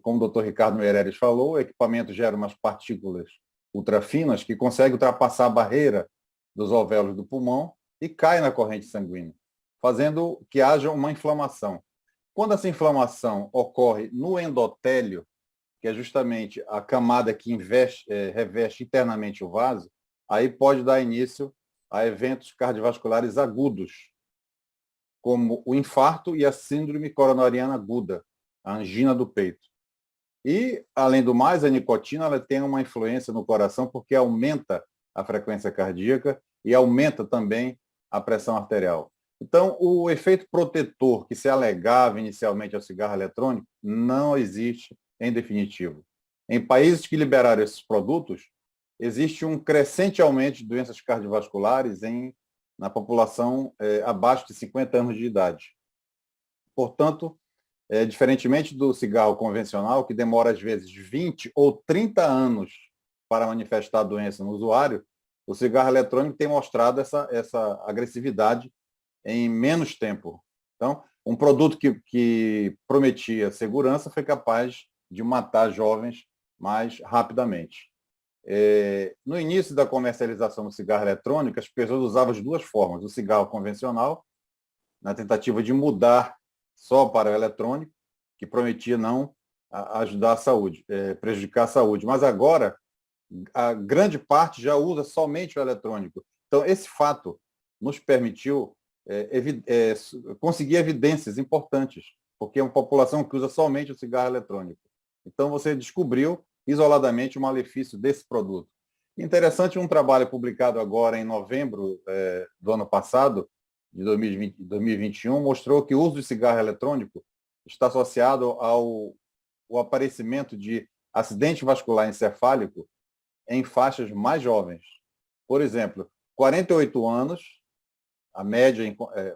Como o Dr. Ricardo Meireles falou, o equipamento gera umas partículas ultrafinas que conseguem ultrapassar a barreira dos alvéolos do pulmão e cai na corrente sanguínea, fazendo que haja uma inflamação. Quando essa inflamação ocorre no endotélio, que é justamente a camada que reveste internamente o vaso, aí pode dar início a eventos cardiovasculares agudos, como o infarto e a síndrome coronariana aguda, a angina do peito. E, além do mais, a nicotina ela tem uma influência no coração porque aumenta a frequência cardíaca e aumenta também a pressão arterial. Então, o efeito protetor que se alegava inicialmente ao cigarro eletrônico não existe em definitivo. Em países que liberaram esses produtos, existe um crescente aumento de doenças cardiovasculares na população abaixo de 50 anos de idade. Portanto, diferentemente do cigarro convencional, que demora às vezes 20 ou 30 anos para manifestar a doença no usuário, o cigarro eletrônico tem mostrado essa agressividade em menos tempo. Então, um produto que prometia segurança foi capaz de matar jovens mais rapidamente. No início da comercialização do cigarro eletrônico, as pessoas usavam as duas formas, o cigarro convencional, na tentativa de mudar só para o eletrônico, que prometia não ajudar a saúde, prejudicar a saúde. Mas agora, a grande parte já usa somente o eletrônico. Então, esse fato nos permitiu conseguir evidências importantes, porque é uma população que usa somente o cigarro eletrônico. Então, você descobriu isoladamente o malefício desse produto. Interessante, um trabalho publicado agora em novembro do ano passado, de 2021, mostrou que o uso de cigarro eletrônico está associado ao aparecimento de acidente vascular encefálico em faixas mais jovens. Por exemplo, 48 anos, a média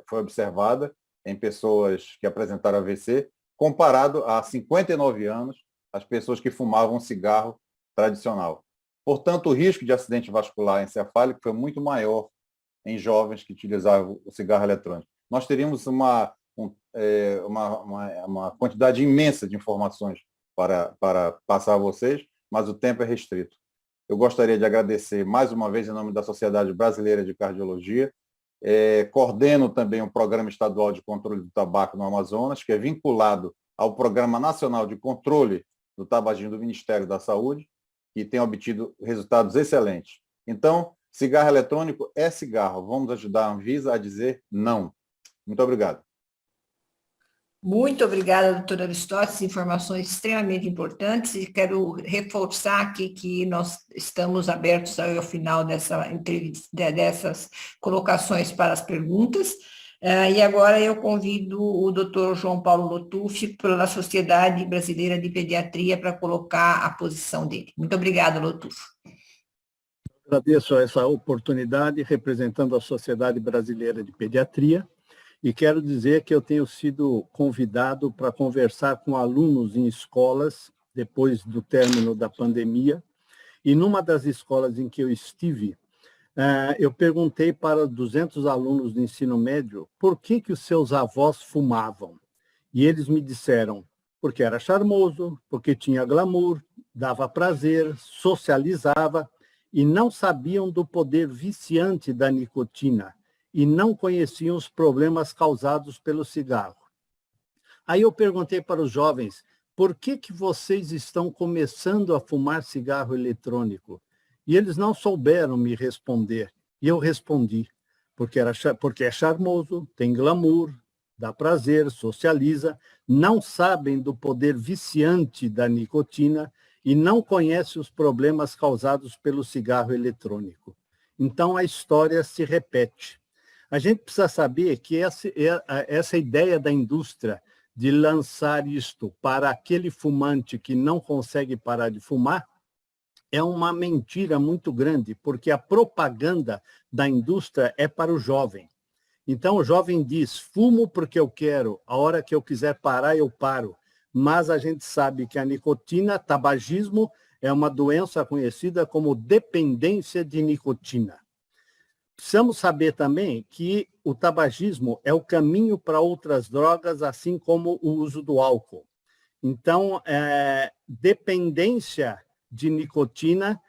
foi observada em pessoas que apresentaram AVC, comparado a 59 anos, as pessoas que fumavam cigarro tradicional. Portanto, o risco de acidente vascular encefálico foi muito maior em jovens que utilizavam o cigarro eletrônico. Nós teríamos uma quantidade imensa de informações para passar a vocês, mas o tempo é restrito. Eu gostaria de agradecer mais uma vez em nome da Sociedade Brasileira de Cardiologia. Coordeno também um programa estadual de controle do tabaco no Amazonas, que é vinculado ao Programa Nacional de Controle do Tabagismo do Ministério da Saúde, que tem obtido resultados excelentes. Então, cigarro eletrônico é cigarro. Vamos ajudar a Anvisa a dizer não. Muito obrigado. Muito obrigada, doutora Aristóteles, informações extremamente importantes, e quero reforçar aqui que nós estamos abertos ao final dessa entrevista, dessas colocações para as perguntas, e agora eu convido o doutor João Paulo Lotuffi, pela Sociedade Brasileira de Pediatria, para colocar a posição dele. Muito obrigada, Lotuffi. Agradeço essa oportunidade representando a Sociedade Brasileira de Pediatria e quero dizer que eu tenho sido convidado para conversar com alunos em escolas depois do término da pandemia e numa das escolas em que eu estive, eu perguntei para 200 alunos do ensino médio por que os seus avós fumavam. E eles me disseram porque era charmoso, porque tinha glamour, dava prazer, socializava, e não sabiam do poder viciante da nicotina e não conheciam os problemas causados pelo cigarro. Aí eu perguntei para os jovens, por que vocês estão começando a fumar cigarro eletrônico? E eles não souberam me responder. E eu respondi, porque é charmoso, tem glamour, dá prazer, socializa, não sabem do poder viciante da nicotina e não conhecem os problemas causados pelo cigarro eletrônico. Então, a história se repete. A gente precisa saber que essa ideia da indústria de lançar isto para aquele fumante que não consegue parar de fumar é uma mentira muito grande, porque a propaganda da indústria é para o jovem. Então, o jovem diz, fumo porque eu quero, a hora que eu quiser parar, eu paro. Mas a gente sabe que a nicotina, tabagismo, é uma doença conhecida como dependência de nicotina. Precisamos saber também que o tabagismo é o caminho para outras drogas, assim como o uso do álcool. Então, dependência de nicotina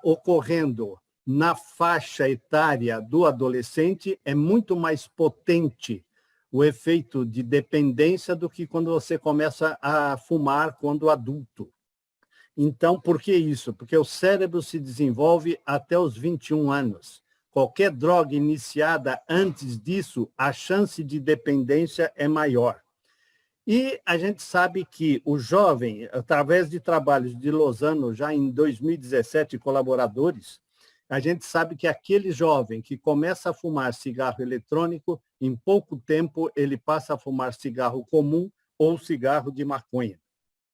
ocorrendo na faixa etária do adolescente é muito mais potente o efeito de dependência do que quando você começa a fumar quando adulto. Então, por que isso? Porque o cérebro se desenvolve até os 21 anos. Qualquer droga iniciada antes disso, a chance de dependência é maior. E a gente sabe que o jovem, através de trabalhos de Lozano, já em 2017, colaboradores, a gente sabe que aquele jovem que começa a fumar cigarro eletrônico, em pouco tempo ele passa a fumar cigarro comum ou cigarro de maconha.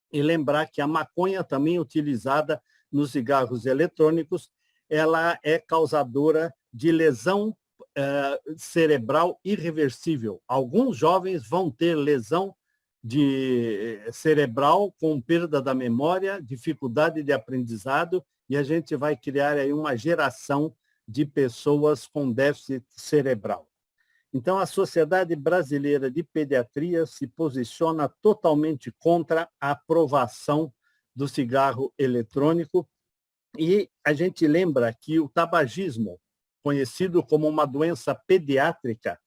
E lembrar que a maconha também utilizada nos cigarros eletrônicos, ela é causadora de lesão cerebral irreversível. Alguns jovens vão ter lesão cerebral com perda da memória, dificuldade de aprendizado, e a gente vai criar aí uma geração de pessoas com déficit cerebral. Então, a Sociedade Brasileira de Pediatria se posiciona totalmente contra a aprovação do cigarro eletrônico e a gente lembra que o tabagismo, conhecido como uma doença pediátrica,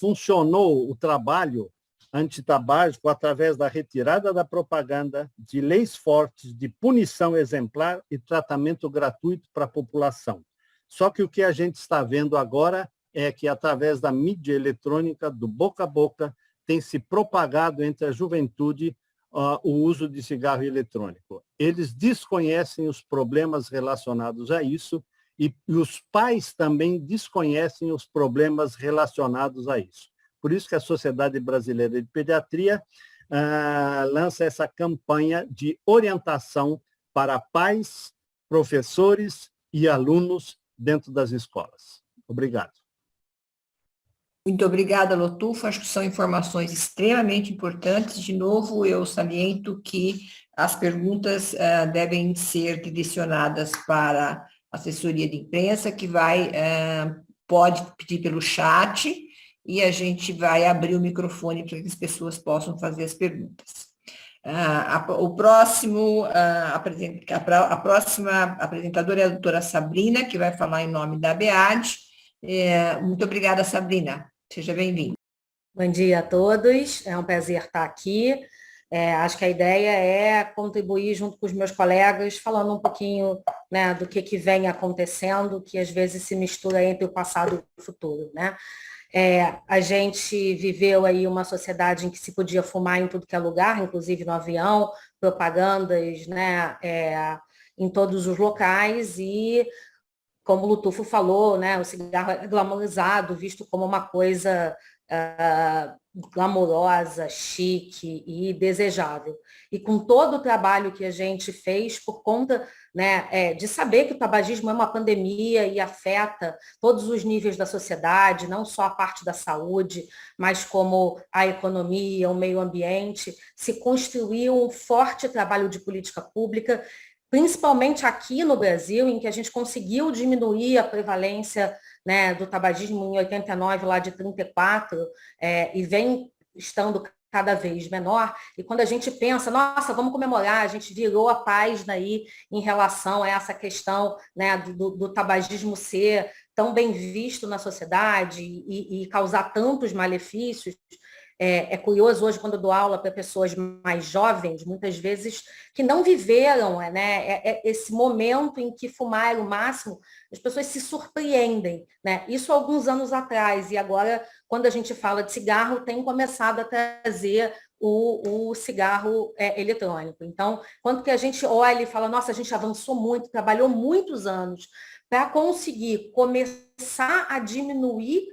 funcionou o trabalho antitabágico através da retirada da propaganda, de leis fortes, de punição exemplar e tratamento gratuito para a população. Só que o que a gente está vendo agora é que, através da mídia eletrônica, do boca a boca, tem se propagado entre a juventude o uso de cigarro eletrônico. Eles desconhecem os problemas relacionados a isso e os pais também desconhecem os problemas relacionados a isso. Por isso que a Sociedade Brasileira de Pediatria lança essa campanha de orientação para pais, professores e alunos dentro das escolas. Obrigado. Muito obrigada, Lotufo. Acho que são informações extremamente importantes. De novo, eu saliento que as perguntas devem ser direcionadas para a assessoria de imprensa, que pode pedir pelo chat, e a gente vai abrir o microfone para que as pessoas possam fazer as perguntas. A próxima apresentadora é a doutora Sabrina, que vai falar em nome da ABEAD. Muito obrigada, Sabrina. Seja bem-vinda. Bom dia a todos, é um prazer estar aqui. Acho que a ideia é contribuir junto com os meus colegas, falando um pouquinho, né, do que vem acontecendo, que às vezes se mistura entre o passado e o futuro, né? A gente viveu aí uma sociedade em que se podia fumar em tudo que é lugar, inclusive no avião, propagandas, né, em todos os locais, e como o Lotufo falou, né, o cigarro é glamorizado, visto como uma coisa glamourosa, chique e desejável. E com todo o trabalho que a gente fez por conta, né, de saber que o tabagismo é uma pandemia e afeta todos os níveis da sociedade, não só a parte da saúde, mas como a economia, o meio ambiente, se construiu um forte trabalho de política pública, principalmente aqui no Brasil, em que a gente conseguiu diminuir a prevalência, né, do tabagismo em 89, lá de 34, e vem estando cada vez menor. E quando a gente pensa, nossa, vamos comemorar, a gente virou a página aí em relação a essa questão, né, do tabagismo ser tão bem visto na sociedade e causar tantos malefícios. É curioso hoje, quando eu dou aula para pessoas mais jovens, muitas vezes, que não viveram, né, esse momento em que fumar era o máximo, as pessoas se surpreendem, né? Isso há alguns anos atrás, e agora, quando a gente fala de cigarro, tem começado a trazer o cigarro eletrônico. Então, quando que a gente olha e fala, nossa, a gente avançou muito, trabalhou muitos anos para conseguir começar a diminuir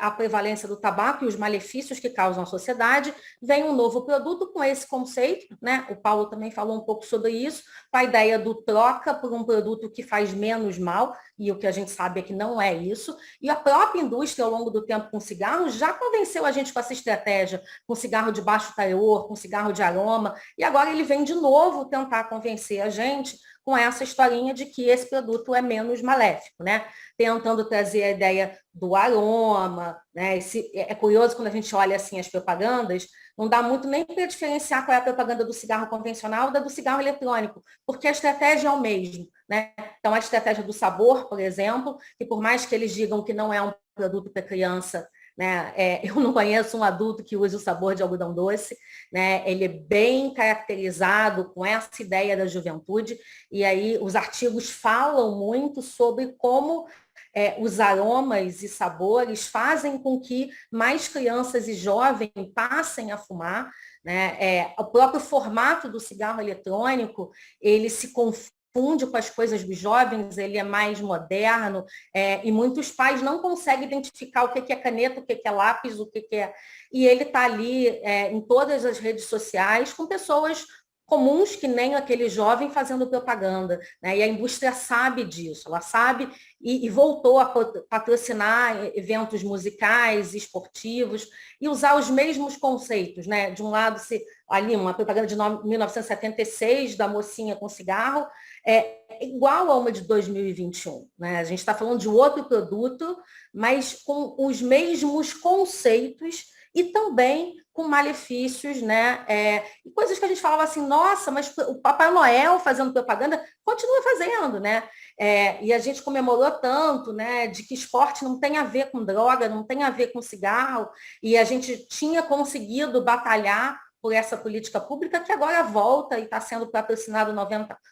a prevalência do tabaco e os malefícios que causam à sociedade, vem um novo produto com esse conceito, né? O Paulo também falou um pouco sobre isso, com a ideia do troca por um produto que faz menos mal, e o que a gente sabe é que não é isso, e a própria indústria, ao longo do tempo com cigarro, já convenceu a gente com essa estratégia, com cigarro de baixo teor, com cigarro de aroma, e agora ele vem de novo tentar convencer a gente com essa historinha de que esse produto é menos maléfico, né? Tentando trazer a ideia do aroma, né? É curioso quando a gente olha assim as propagandas, não dá muito nem para diferenciar qual é a propaganda do cigarro convencional da do cigarro eletrônico, porque a estratégia é o mesmo, né? Então, a estratégia do sabor, por exemplo, que por mais que eles digam que não é um produto para criança, né? Eu não conheço um adulto que use o sabor de algodão doce, né? Ele é bem caracterizado com essa ideia da juventude, e aí os artigos falam muito sobre como os aromas e sabores fazem com que mais crianças e jovens passem a fumar, né? O próprio formato do cigarro eletrônico, ele se confunde com as coisas dos jovens, ele é mais moderno, e muitos pais não conseguem identificar o que é caneta, o que é lápis, o que é... E ele está ali em todas as redes sociais com pessoas comuns que nem aquele jovem fazendo propaganda, né? E a indústria sabe disso, ela sabe e voltou a patrocinar eventos musicais, esportivos e usar os mesmos conceitos, né? De um lado, ali uma propaganda de 1976 da mocinha com cigarro é igual a uma de 2021, né? A gente está falando de outro produto, mas com os mesmos conceitos e também com malefícios, né? E coisas que a gente falava assim, nossa, mas o Papai Noel fazendo propaganda, continua fazendo, né? E a gente comemorou tanto, né, de que esporte não tem a ver com droga, não tem a ver com cigarro, e a gente tinha conseguido batalhar por essa política pública que agora volta e está sendo patrocinado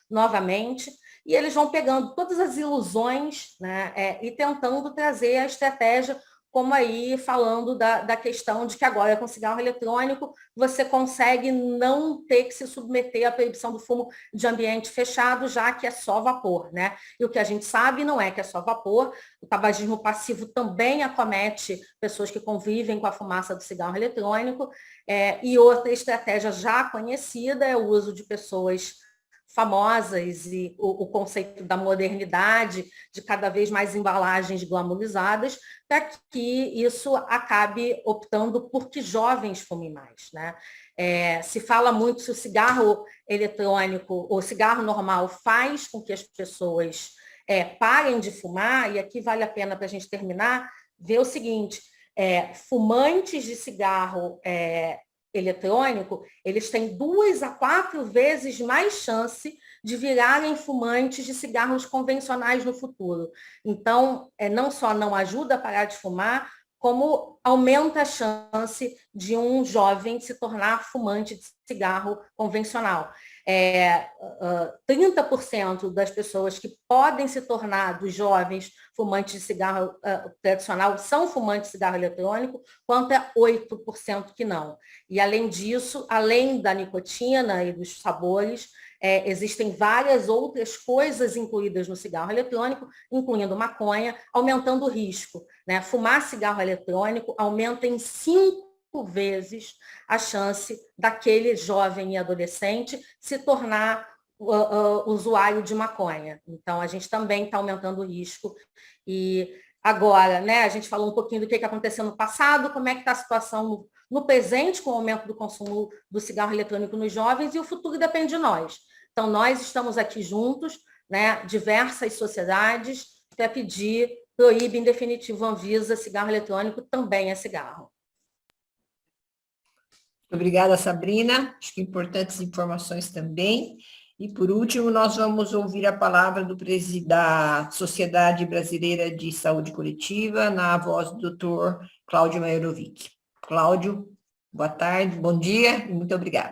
novamente, e eles vão pegando todas as ilusões, né, e tentando trazer a estratégia, como aí falando da questão de que agora com cigarro eletrônico você consegue não ter que se submeter à proibição do fumo de ambiente fechado, já que é só vapor, né? E o que a gente sabe não é que é só vapor, o tabagismo passivo também acomete pessoas que convivem com a fumaça do cigarro eletrônico, e outra estratégia já conhecida é o uso de pessoas famosas e o conceito da modernidade, de cada vez mais embalagens glamourizadas, para que isso acabe optando por que jovens fumem mais, né? Se fala muito se o cigarro eletrônico ou cigarro normal faz com que as pessoas parem de fumar, e aqui vale a pena para a gente terminar, ver o seguinte, fumantes de cigarro eletrônico, eles têm 2 a 4 vezes mais chance de virarem fumantes de cigarros convencionais no futuro. Então, não só não ajuda a parar de fumar, como aumenta a chance de um jovem se tornar fumante de cigarro convencional. 30% das pessoas que podem se tornar, dos jovens fumantes de cigarro tradicional, são fumantes de cigarro eletrônico, quanto é 8% que não. E, além disso, além da nicotina e dos sabores, existem várias outras coisas incluídas no cigarro eletrônico, incluindo maconha, aumentando o risco, né? Fumar cigarro eletrônico aumenta em 5 vezes a chance daquele jovem e adolescente se tornar usuário de maconha. Então, a gente também está aumentando o risco. E agora, né, a gente falou um pouquinho do que aconteceu no passado, como é que está a situação no presente com o aumento do consumo do cigarro eletrônico nos jovens, e o futuro depende de nós. Então, nós estamos aqui juntos, né, diversas sociedades, para pedir, proíbe em definitivo a Anvisa, cigarro eletrônico também é cigarro. Obrigada, Sabrina. Acho que importantes informações também. E, por último, nós vamos ouvir a palavra do presidente da Sociedade Brasileira de Saúde Coletiva, na voz do Dr. Cláudio Maierovic. Cláudio, boa tarde, bom dia e muito obrigada.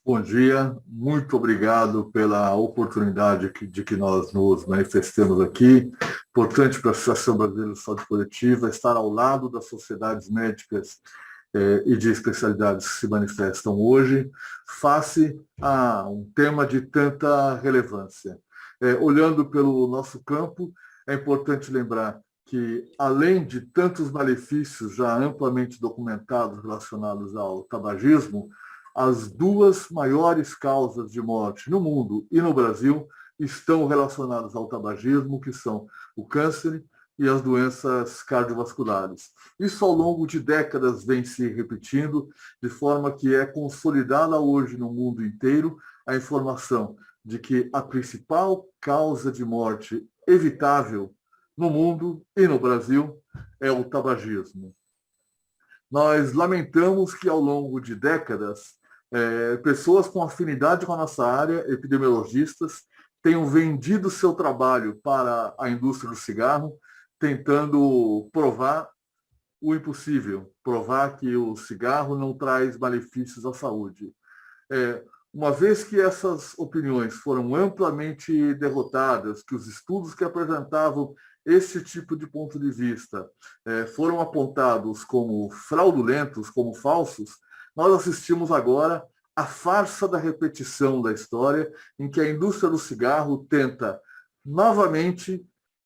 Bom dia, muito obrigado pela oportunidade de que nós nos manifestemos aqui. Importante para a Associação Brasileira de Saúde Coletiva estar ao lado das sociedades médicas e de especialidades que se manifestam hoje, face a um tema de tanta relevância. Olhando pelo nosso campo, é importante lembrar que, além de tantos malefícios já amplamente documentados relacionados ao tabagismo, as duas maiores causas de morte no mundo e no Brasil estão relacionadas ao tabagismo, que são o câncer e as doenças cardiovasculares. Isso ao longo de décadas vem se repetindo, de forma que é consolidada hoje no mundo inteiro a informação de que a principal causa de morte evitável no mundo e no Brasil é o tabagismo. Nós lamentamos que ao longo de décadas, pessoas com afinidade com a nossa área, epidemiologistas, tenham vendido seu trabalho para a indústria do cigarro, tentando provar o impossível, provar que o cigarro não traz malefícios à saúde. Uma vez que essas opiniões foram amplamente derrotadas, que os estudos que apresentavam esse tipo de ponto de vista foram apontados como fraudulentos, como falsos, nós assistimos agora à farsa da repetição da história, em que a indústria do cigarro tenta novamente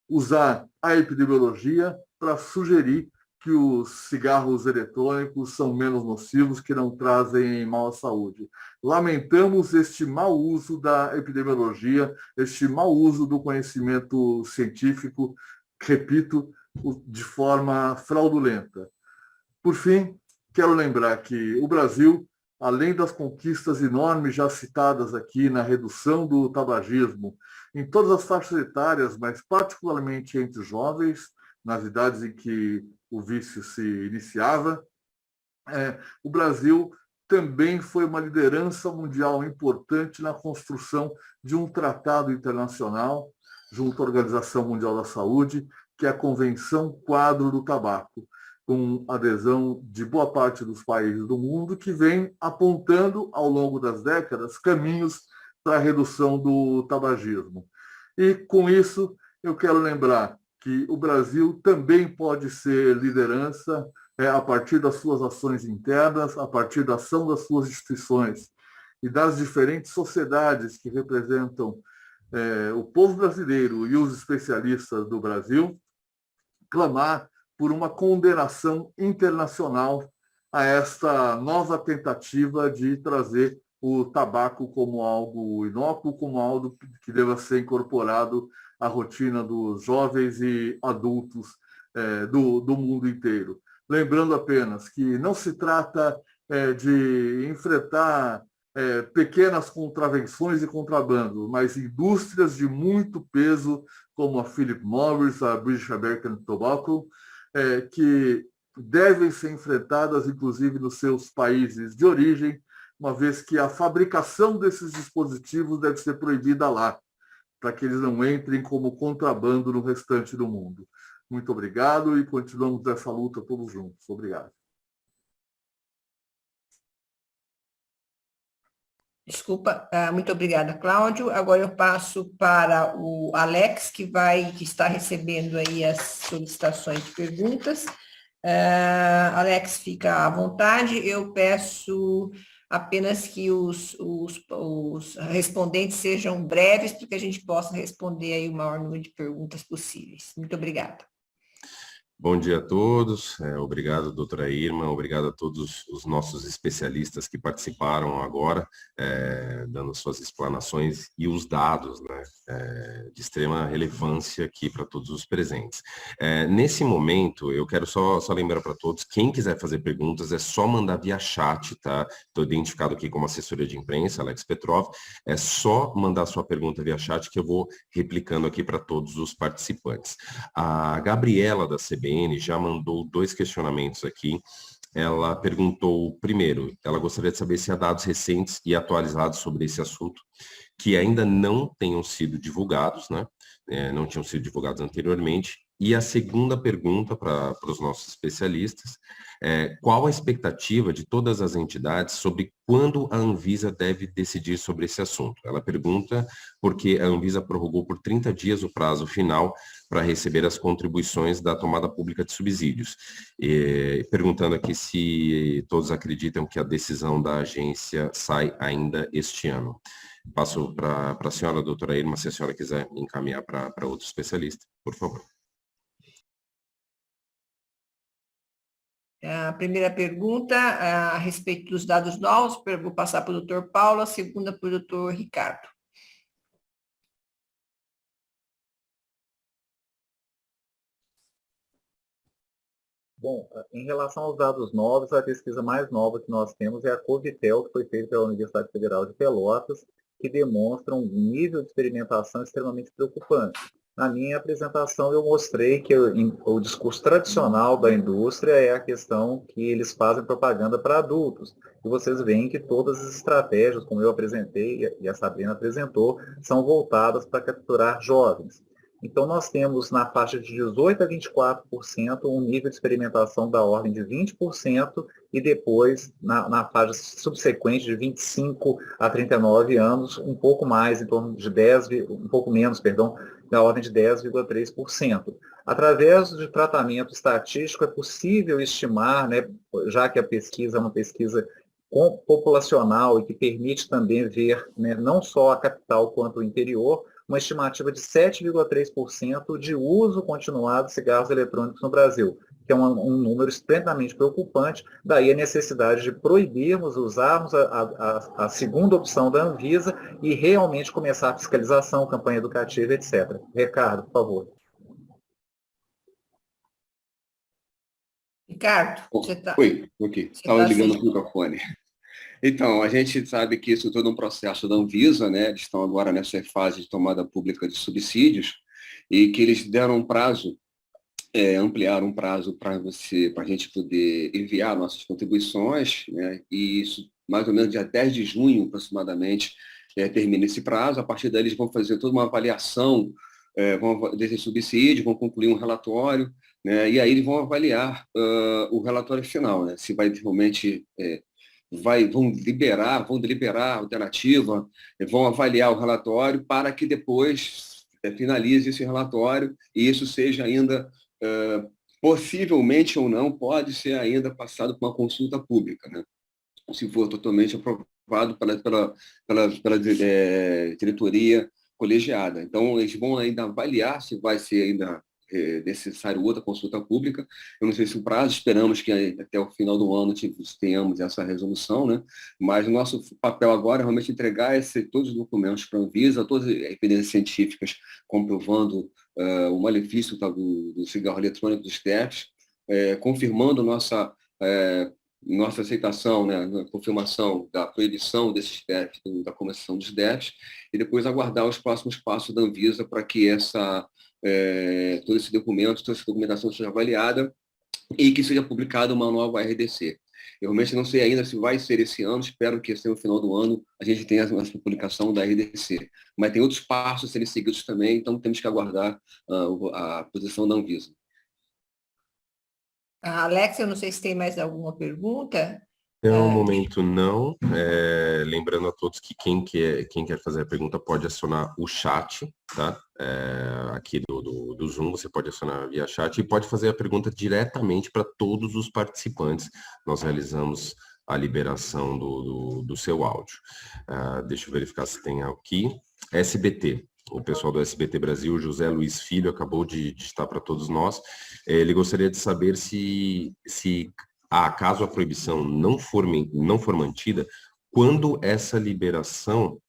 usar a epidemiologia para sugerir que os cigarros eletrônicos são menos nocivos, que não trazem mal à saúde. Lamentamos este mau uso da epidemiologia, este mau uso do conhecimento científico, repito, de forma fraudulenta. Por fim, quero lembrar que o Brasil, além das conquistas enormes já citadas aqui na redução do tabagismo, em todas as faixas etárias, mas particularmente entre os jovens, nas idades em que o vício se iniciava, o Brasil também foi uma liderança mundial importante na construção de um tratado internacional junto à Organização Mundial da Saúde, que é a Convenção Quadro do Tabaco, com adesão de boa parte dos países do mundo, que vem apontando ao longo das décadas caminhos para a redução do tabagismo. E com isso eu quero lembrar que o Brasil também pode ser liderança a partir das suas ações internas, a partir da ação das suas instituições e das diferentes sociedades que representam o povo brasileiro e os especialistas do Brasil, clamar por uma condenação internacional a esta nova tentativa de trazer o tabaco como algo inócuo, como algo que deva ser incorporado à rotina dos jovens e adultos do mundo inteiro. Lembrando apenas que não se trata de enfrentar pequenas contravenções e contrabando, mas indústrias de muito peso, como a Philip Morris, a British American Tobacco, que devem ser enfrentadas, inclusive, nos seus países de origem, uma vez que a fabricação desses dispositivos deve ser proibida lá, para que eles não entrem como contrabando no restante do mundo. Muito obrigado e continuamos nessa luta todos juntos. Obrigado. Desculpa, muito obrigada, Cláudio. Agora eu passo para o Alex, que está recebendo aí as solicitações de perguntas. Alex, fica à vontade. Eu peço apenas que os respondentes sejam breves, para que a gente possa responder aí o maior número de perguntas possíveis. Muito obrigada. Bom dia a todos, obrigado, doutora Irma, obrigado a todos os nossos especialistas que participaram agora, dando suas explanações e os dados, né, de extrema relevância aqui para todos os presentes. Nesse momento, eu quero só lembrar para todos, quem quiser fazer perguntas é só mandar via chat, tá? Estou identificado aqui como assessoria de imprensa, Alex Petrov, é só mandar sua pergunta via chat que eu vou replicando aqui para todos os participantes. A Gabriela da CBN já mandou 2 questionamentos aqui. Ela perguntou, primeiro, ela gostaria de saber se há dados recentes e atualizados sobre esse assunto que ainda não tenham sido divulgados, né? Não tinham sido divulgados anteriormente. E a segunda pergunta para os nossos especialistas é qual a expectativa de todas as entidades sobre quando a Anvisa deve decidir sobre esse assunto? Ela pergunta porque a Anvisa prorrogou por 30 dias o prazo final para receber as contribuições da tomada pública de subsídios. Perguntando aqui se todos acreditam que a decisão da agência sai ainda este ano. Passo para a senhora, doutora Irma, se a senhora quiser encaminhar para outro especialista, por favor. A primeira pergunta a respeito dos dados novos, vou passar para o doutor Paulo, a segunda para o doutor Ricardo. Bom, em relação aos dados novos, a pesquisa mais nova que nós temos é a Covitel, que foi feita pela Universidade Federal de Pelotas, que demonstra um nível de experimentação extremamente preocupante. Na minha apresentação, eu mostrei que o discurso tradicional da indústria é a questão que eles fazem propaganda para adultos. E vocês veem que todas as estratégias, como eu apresentei e a Sabrina apresentou, são voltadas para capturar jovens. Então, nós temos na faixa de 18% a 24% um nível de experimentação da ordem de 20% e depois, na faixa subsequente de 25 a 39 anos, um pouco mais, em torno de 10, um pouco menos, perdão, na ordem de 10,3%. Através de tratamento estatístico é possível estimar, né, já que a pesquisa é uma pesquisa populacional e que permite também ver, né, não só a capital quanto o interior, uma estimativa de 7,3% de uso continuado de cigarros eletrônicos no Brasil, que é um número extremamente preocupante, daí a necessidade de proibirmos, usarmos a segunda opção da Anvisa e realmente começar a fiscalização, campanha educativa, etc. Ricardo, por favor. Ricardo, você está... Oi, aqui. Estava ligando o microfone. Então, a gente sabe que isso é todo um processo da Anvisa, né? Eles estão agora nessa fase de tomada pública de subsídios e que eles deram um prazo, ampliaram um prazo para a gente poder enviar nossas contribuições, né? E isso, mais ou menos dia 10 de junho, aproximadamente, termina esse prazo. A partir daí, eles vão fazer toda uma avaliação desses subsídios, vão concluir um relatório, né? E aí eles vão avaliar o relatório final, né? Se vai realmente... vão deliberar a alternativa, vão avaliar o relatório para que depois finalize esse relatório e isso seja ainda, possivelmente ou não, pode ser ainda passado por uma consulta pública, né? Se for totalmente aprovado pela diretoria colegiada. Então, eles vão ainda avaliar se vai ser ainda necessário outra consulta pública. Eu não sei se o prazo, esperamos que até o final do ano tenhamos essa resolução, né? Mas o nosso papel agora é realmente entregar todos os documentos para a Anvisa, todas as evidências científicas comprovando o malefício do cigarro eletrônico dos TEFs, confirmando nossa aceitação, né, a confirmação da proibição desses DEFs, da começação dos DEFs, e depois aguardar os próximos passos da Anvisa para que todo esse documento, toda essa documentação seja avaliada e que seja publicada uma nova RDC. Eu realmente não sei ainda se vai ser esse ano, espero que até o final do ano a gente tenha a publicação da RDC. Mas tem outros passos a serem seguidos também, então temos que aguardar a posição da Anvisa. Alex, eu não sei se tem mais alguma pergunta. No momento não. Lembrando a todos que quem quer fazer a pergunta pode acionar o chat, tá? Aqui do Zoom, você pode acionar via chat e pode fazer a pergunta diretamente para todos os participantes. Nós realizamos a liberação do seu áudio. Deixa eu verificar se tem aqui. SBT. o pessoal do SBT Brasil, José Luiz Filho, acabou de digitar para todos nós. Ele gostaria de saber se caso a proibição não for mantida, quanto essa liberação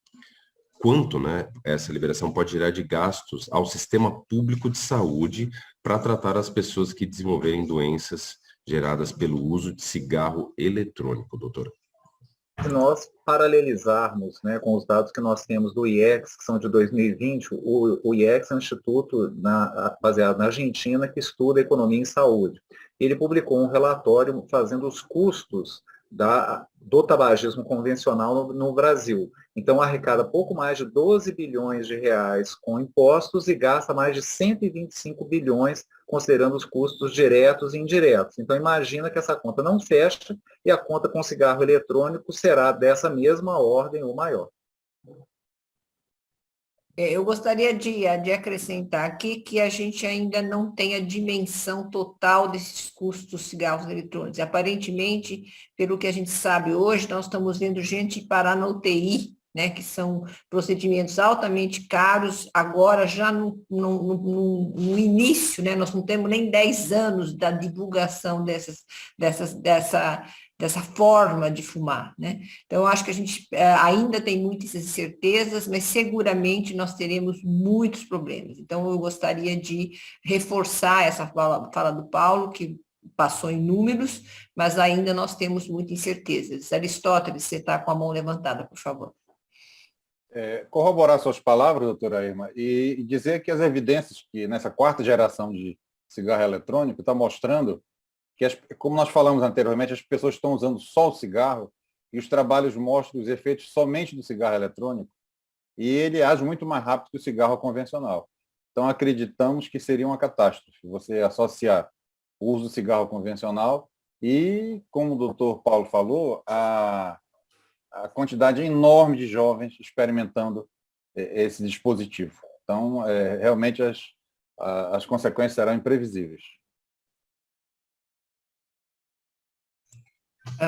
pode gerar de gastos ao sistema público de saúde para tratar as pessoas que desenvolverem doenças geradas pelo uso de cigarro eletrônico, doutora? Se nós paralelizarmos, né, com os dados que nós temos do IEX, que são de 2020, o IEX é um instituto baseado na Argentina que estuda economia em saúde. Ele publicou um relatório fazendo os custos do tabagismo convencional no Brasil. Então, arrecada pouco mais de 12 bilhões de reais com impostos e gasta mais de 125 bilhões, considerando os custos diretos e indiretos. Então, imagina que essa conta não fecha e a conta com cigarro eletrônico será dessa mesma ordem ou maior. Eu gostaria de acrescentar aqui que a gente ainda não tem a dimensão total desses custos dos cigarros eletrônicos. Aparentemente, pelo que a gente sabe hoje, nós estamos vendo gente parar na UTI, né, que são procedimentos altamente caros, agora já no início, né, nós não temos nem 10 anos da divulgação dessa forma de fumar, né? Então, eu acho que a gente ainda tem muitas incertezas, mas seguramente nós teremos muitos problemas. Então, eu gostaria de reforçar essa fala do Paulo, que passou em números, mas ainda nós temos muitas incertezas. Aristóteles, você está com a mão levantada, por favor. Corroborar suas palavras, doutora Irma, e dizer que as evidências que nessa quarta geração de cigarro eletrônico está mostrando que, como nós falamos anteriormente, as pessoas estão usando só o cigarro e os trabalhos mostram os efeitos somente do cigarro eletrônico e ele age muito mais rápido que o cigarro convencional. Então, acreditamos que seria uma catástrofe você associar o uso do cigarro convencional e, como o doutor Paulo falou, a quantidade enorme de jovens experimentando esse dispositivo. Então, realmente as consequências serão imprevisíveis.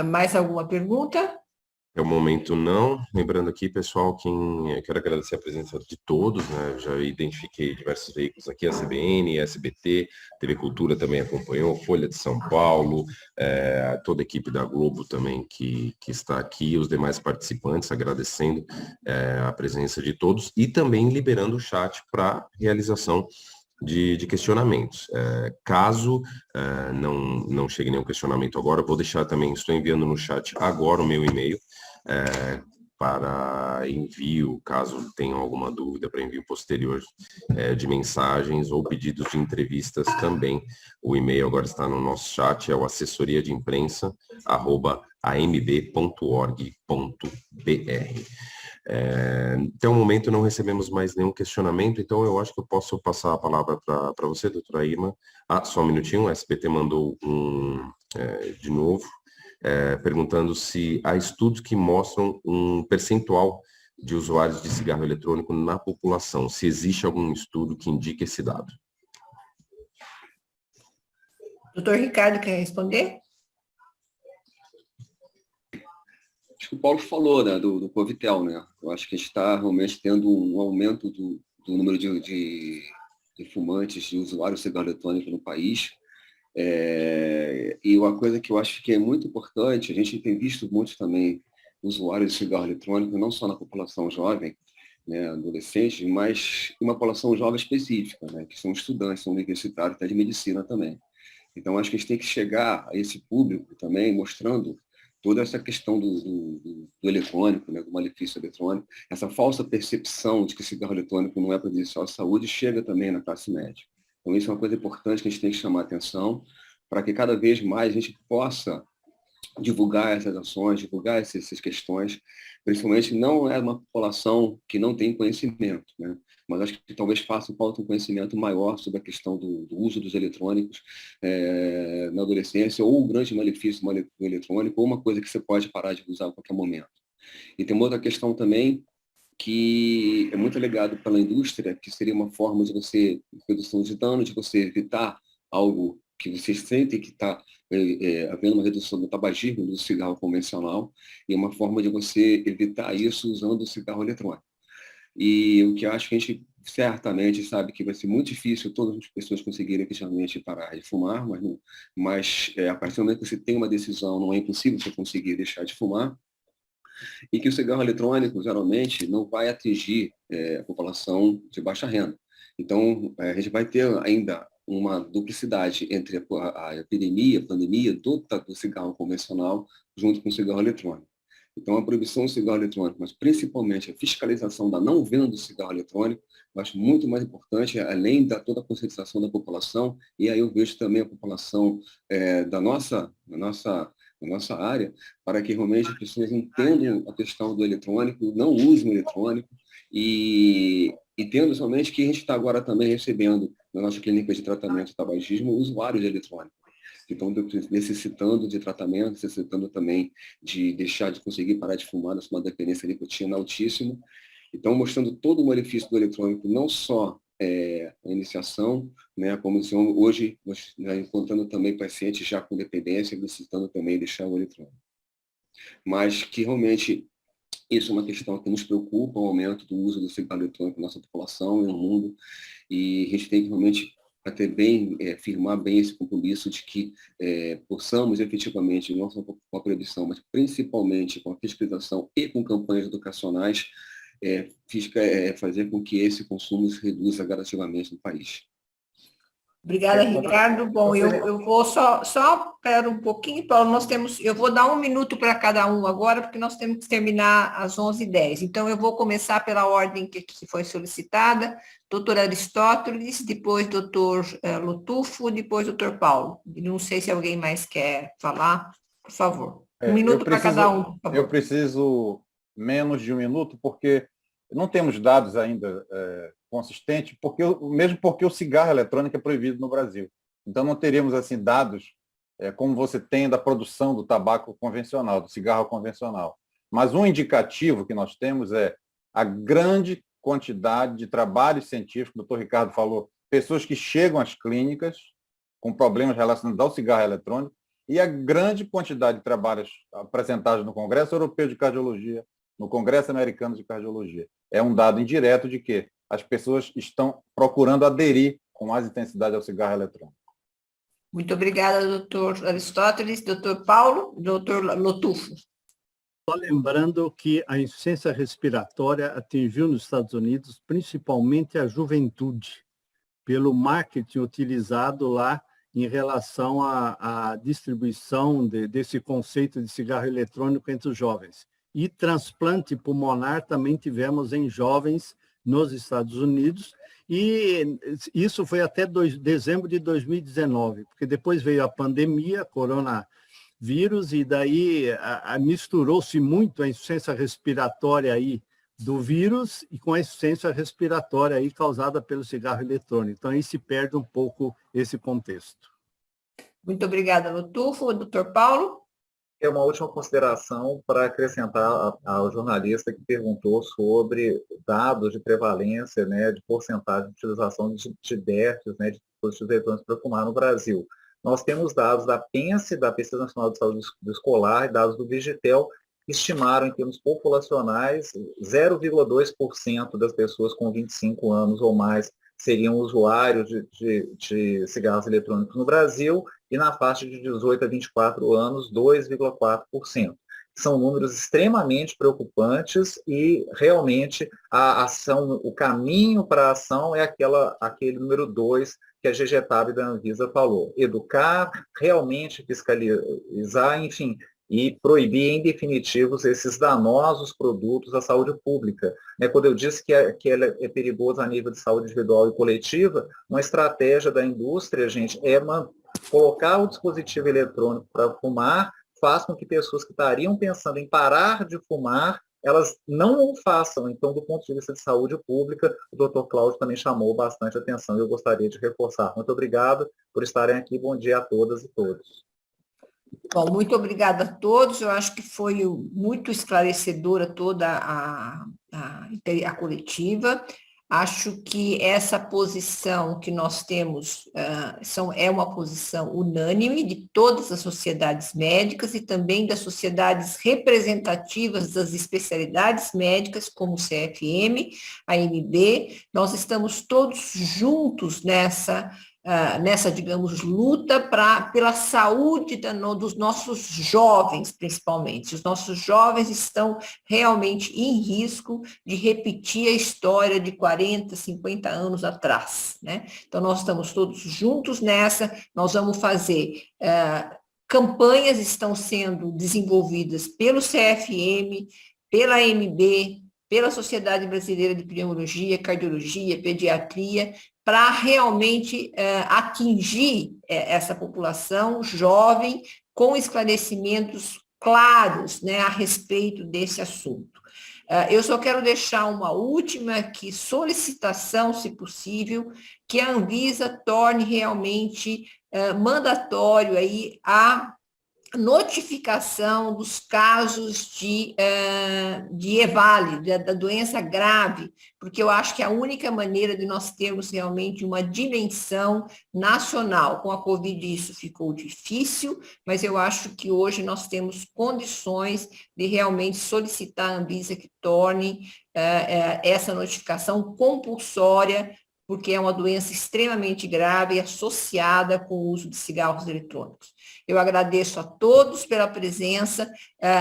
Mais alguma pergunta? É o momento não. Lembrando aqui, pessoal, eu quero agradecer a presença de todos, né? Eu já identifiquei diversos veículos aqui, a CBN, a SBT, TV Cultura também acompanhou, Folha de São Paulo, toda a equipe da Globo também que está aqui, os demais participantes, agradecendo a presença de todos e também liberando o chat para realização de questionamentos. Caso não chegue nenhum questionamento agora, vou deixar também, estou enviando no chat agora o meu e-mail para envio, caso tenham alguma dúvida, para envio posterior de mensagens ou pedidos de entrevistas também. O e-mail agora está no nosso chat, é o assessoriadeimprensa@amb.org.br. Até o momento não recebemos mais nenhum questionamento, então eu acho que eu posso passar a palavra para você, doutora Irma. Só um minutinho, o SBT mandou de novo, perguntando se há estudos que mostram um percentual de usuários de cigarro eletrônico na população, se existe algum estudo que indique esse dado. Doutor Ricardo, quer responder? Acho que o Paulo falou, né, do Covitel, né? Eu acho que a gente está realmente tendo um aumento do número de fumantes, de usuários de cigarro eletrônico no país. E uma coisa que eu acho que é muito importante, a gente tem visto muitos também usuários de cigarro eletrônico, não só na população jovem, né, adolescentes, mas uma população jovem específica, né, que são estudantes, são universitários, até de medicina também. Então, acho que a gente tem que chegar a esse público também, mostrando toda essa questão do eletrônico, né, do malefício eletrônico, essa falsa percepção de que cigarro eletrônico não é prejudicial à saúde, chega também na classe média. Então, isso é uma coisa importante que a gente tem que chamar a atenção, para que cada vez mais a gente possa divulgar essas ações, divulgar essas questões, principalmente não é uma população que não tem conhecimento, né? Mas acho que talvez faça falta um conhecimento maior sobre a questão do uso dos eletrônicos na adolescência, ou o grande malefício do eletrônico, ou uma coisa que você pode parar de usar a qualquer momento. E tem uma outra questão também, que é muito legado pela indústria, que seria uma forma de você, redução de dano, de você evitar algo que você sente que está havendo uma redução do tabagismo do cigarro convencional, e uma forma de você evitar isso usando o cigarro eletrônico. E o que eu acho que a gente certamente sabe que vai ser muito difícil todas as pessoas conseguirem efetivamente parar de fumar, mas a partir do momento que você tem uma decisão, não é impossível você conseguir deixar de fumar, e que o cigarro eletrônico, geralmente, não vai atingir a população de baixa renda. Então, a gente vai ter ainda uma duplicidade entre a pandemia do cigarro convencional junto com o cigarro eletrônico. Então, a proibição do cigarro eletrônico, mas principalmente a fiscalização da não venda do cigarro eletrônico, eu acho muito mais importante, além da toda a conscientização da população, e aí eu vejo também a população da nossa área, para que realmente as pessoas entendam a questão do eletrônico, não usem o eletrônico, e entendam somente que a gente está agora também recebendo, na nossa clínica de tratamento de tabagismo, usuários de eletrônico. Então, necessitando de tratamento, necessitando também de deixar de conseguir parar de fumar, dessa uma dependência de nicotina altíssima. Então, mostrando todo o malefício do eletrônico, não só a iniciação, né, como hoje, encontrando também pacientes já com dependência, necessitando também deixar o eletrônico. Mas que realmente isso é uma questão que nos preocupa, o aumento do uso do cigarro eletrônico na nossa população e no mundo, e a gente tem que realmente firmar bem esse compromisso de que possamos efetivamente, não só com a proibição, mas principalmente com a fiscalização e com campanhas educacionais, fazer com que esse consumo se reduza gradativamente no país. Obrigada, Ricardo. Bom, eu vou só espera um pouquinho, Paulo, eu vou dar 1 minuto para cada um agora, porque nós temos que terminar às 11h10. Então, eu vou começar pela ordem que foi solicitada, doutor Aristóteles, depois doutor Lotufo, depois doutor Paulo. Não sei se alguém mais quer falar, por favor. 1 minuto para cada um, por favor. Eu preciso menos de 1 minuto, porque não temos dados ainda consistentes, mesmo porque o cigarro eletrônico é proibido no Brasil. Então, não teríamos assim dados como você tem da produção do tabaco convencional, do cigarro convencional. Mas um indicativo que nós temos é a grande quantidade de trabalhos científicos, o doutor Ricardo falou, pessoas que chegam às clínicas com problemas relacionados ao cigarro eletrônico, e a grande quantidade de trabalhos apresentados no Congresso Europeu de Cardiologia, no Congresso Americano de Cardiologia. É um dado indireto de que as pessoas estão procurando aderir com mais intensidade ao cigarro eletrônico. Muito obrigada, doutor Aristóteles. Doutor Paulo, doutor Lotufo. Só lembrando que a insuficiência respiratória atingiu nos Estados Unidos principalmente a juventude, pelo marketing utilizado lá em relação à distribuição desse conceito de cigarro eletrônico entre os jovens. E transplante pulmonar também tivemos em jovens nos Estados Unidos, e isso foi até dezembro de 2019, porque depois veio a pandemia, coronavírus, e daí misturou-se muito a insuficiência respiratória aí do vírus e com a insuficiência respiratória aí causada pelo cigarro eletrônico. Então, aí se perde um pouco esse contexto. Muito obrigada, Lotufo. Doutor Paulo? É uma última consideração para acrescentar ao jornalista que perguntou sobre dados de prevalência, né, de porcentagem de utilização de DERTs, né, de dispositivos eletrônicos para fumar no Brasil. Nós temos dados da PENSE, da Pesquisa Nacional de Saúde Escolar, e dados do Vigitel, que estimaram em termos populacionais 0,2% das pessoas com 25 anos ou mais seriam usuários de cigarros eletrônicos no Brasil, e na faixa de 18 a 24 anos, 2,4%. São números extremamente preocupantes e, realmente, a ação, o caminho para a ação é aquele número 2 que a GGTAB da Anvisa falou. Educar, realmente fiscalizar, enfim, e proibir em definitivos esses danosos produtos à saúde pública. Quando eu disse que ela é perigosa a nível de saúde individual e coletiva, uma estratégia da indústria, gente, é colocar o dispositivo eletrônico para fumar, faz com que pessoas que estariam pensando em parar de fumar, elas não o façam. Então, do ponto de vista de saúde pública, o doutor Cláudio também chamou bastante atenção e eu gostaria de reforçar. Muito obrigado por estarem aqui. Bom dia a todas e todos. Bom, muito obrigada a todos. Eu acho que foi muito esclarecedora toda a coletiva. Acho que essa posição que nós temos é uma posição unânime de todas as sociedades médicas e também das sociedades representativas das especialidades médicas, como o CFM, a AMB. Nós estamos todos juntos nessa, digamos, luta pela saúde dos nossos jovens, principalmente. Os nossos jovens estão realmente em risco de repetir a história de 40, 50 anos atrás, né? Então, nós estamos todos juntos nessa, nós vamos fazer... campanhas estão sendo desenvolvidas pelo CFM, pela AMB, pela Sociedade Brasileira de Pneumologia, Cardiologia, Pediatria, para realmente atingir essa população jovem com esclarecimentos claros, né, a respeito desse assunto. Eu só quero deixar uma última aqui, solicitação, se possível, que a Anvisa torne realmente mandatório aí a notificação dos casos de EVALI, da doença grave, porque eu acho que a única maneira de nós termos realmente uma dimensão nacional. Com a Covid isso ficou difícil, mas eu acho que hoje nós temos condições de realmente solicitar à Anvisa que torne essa notificação compulsória, porque é uma doença extremamente grave e associada com o uso de cigarros eletrônicos. Eu agradeço a todos pela presença.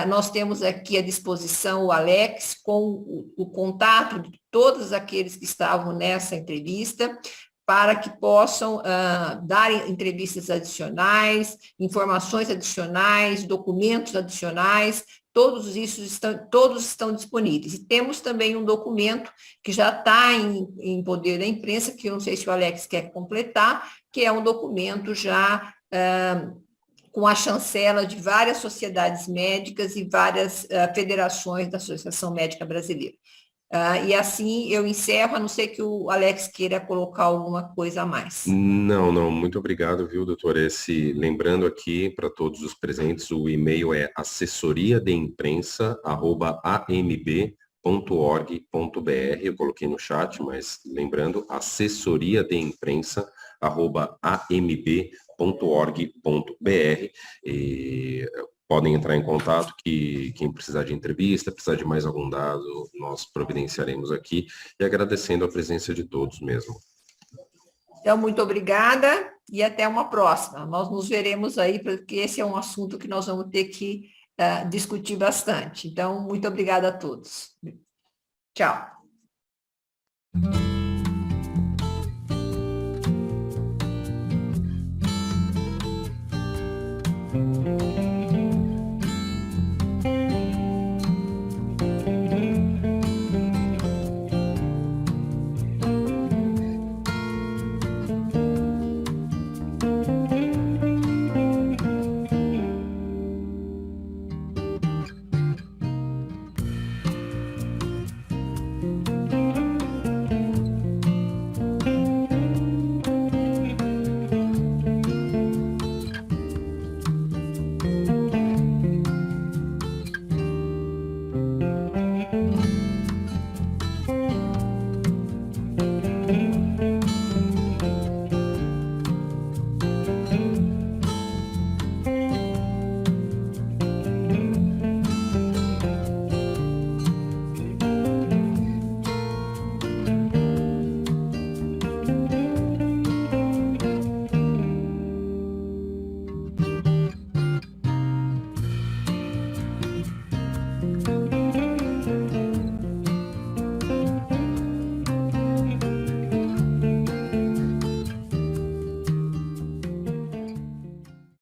Nós temos aqui à disposição o Alex com o contato de todos aqueles que estavam nessa entrevista, para que possam dar entrevistas adicionais, informações adicionais, documentos adicionais. Todos estão disponíveis. E temos também um documento que já está em poder da imprensa, que eu não sei se o Alex quer completar, que é um documento já com a chancela de várias sociedades médicas e várias federações da Associação Médica Brasileira. E assim eu encerro, a não ser que o Alex queira colocar alguma coisa a mais. Não, muito obrigado, viu, doutor? Lembrando aqui para todos os presentes, o e-mail é assessoriadeimprensa@amb.org.br. Eu coloquei no chat, mas lembrando, assessoriadeimprensa@amb.org.br. Podem entrar em contato, que quem precisar de entrevista, precisar de mais algum dado, nós providenciaremos aqui, e agradecendo a presença de todos mesmo. Então, muito obrigada e até uma próxima. Nós nos veremos aí, porque esse é um assunto que nós vamos ter que discutir bastante. Então, muito obrigada a todos. Tchau.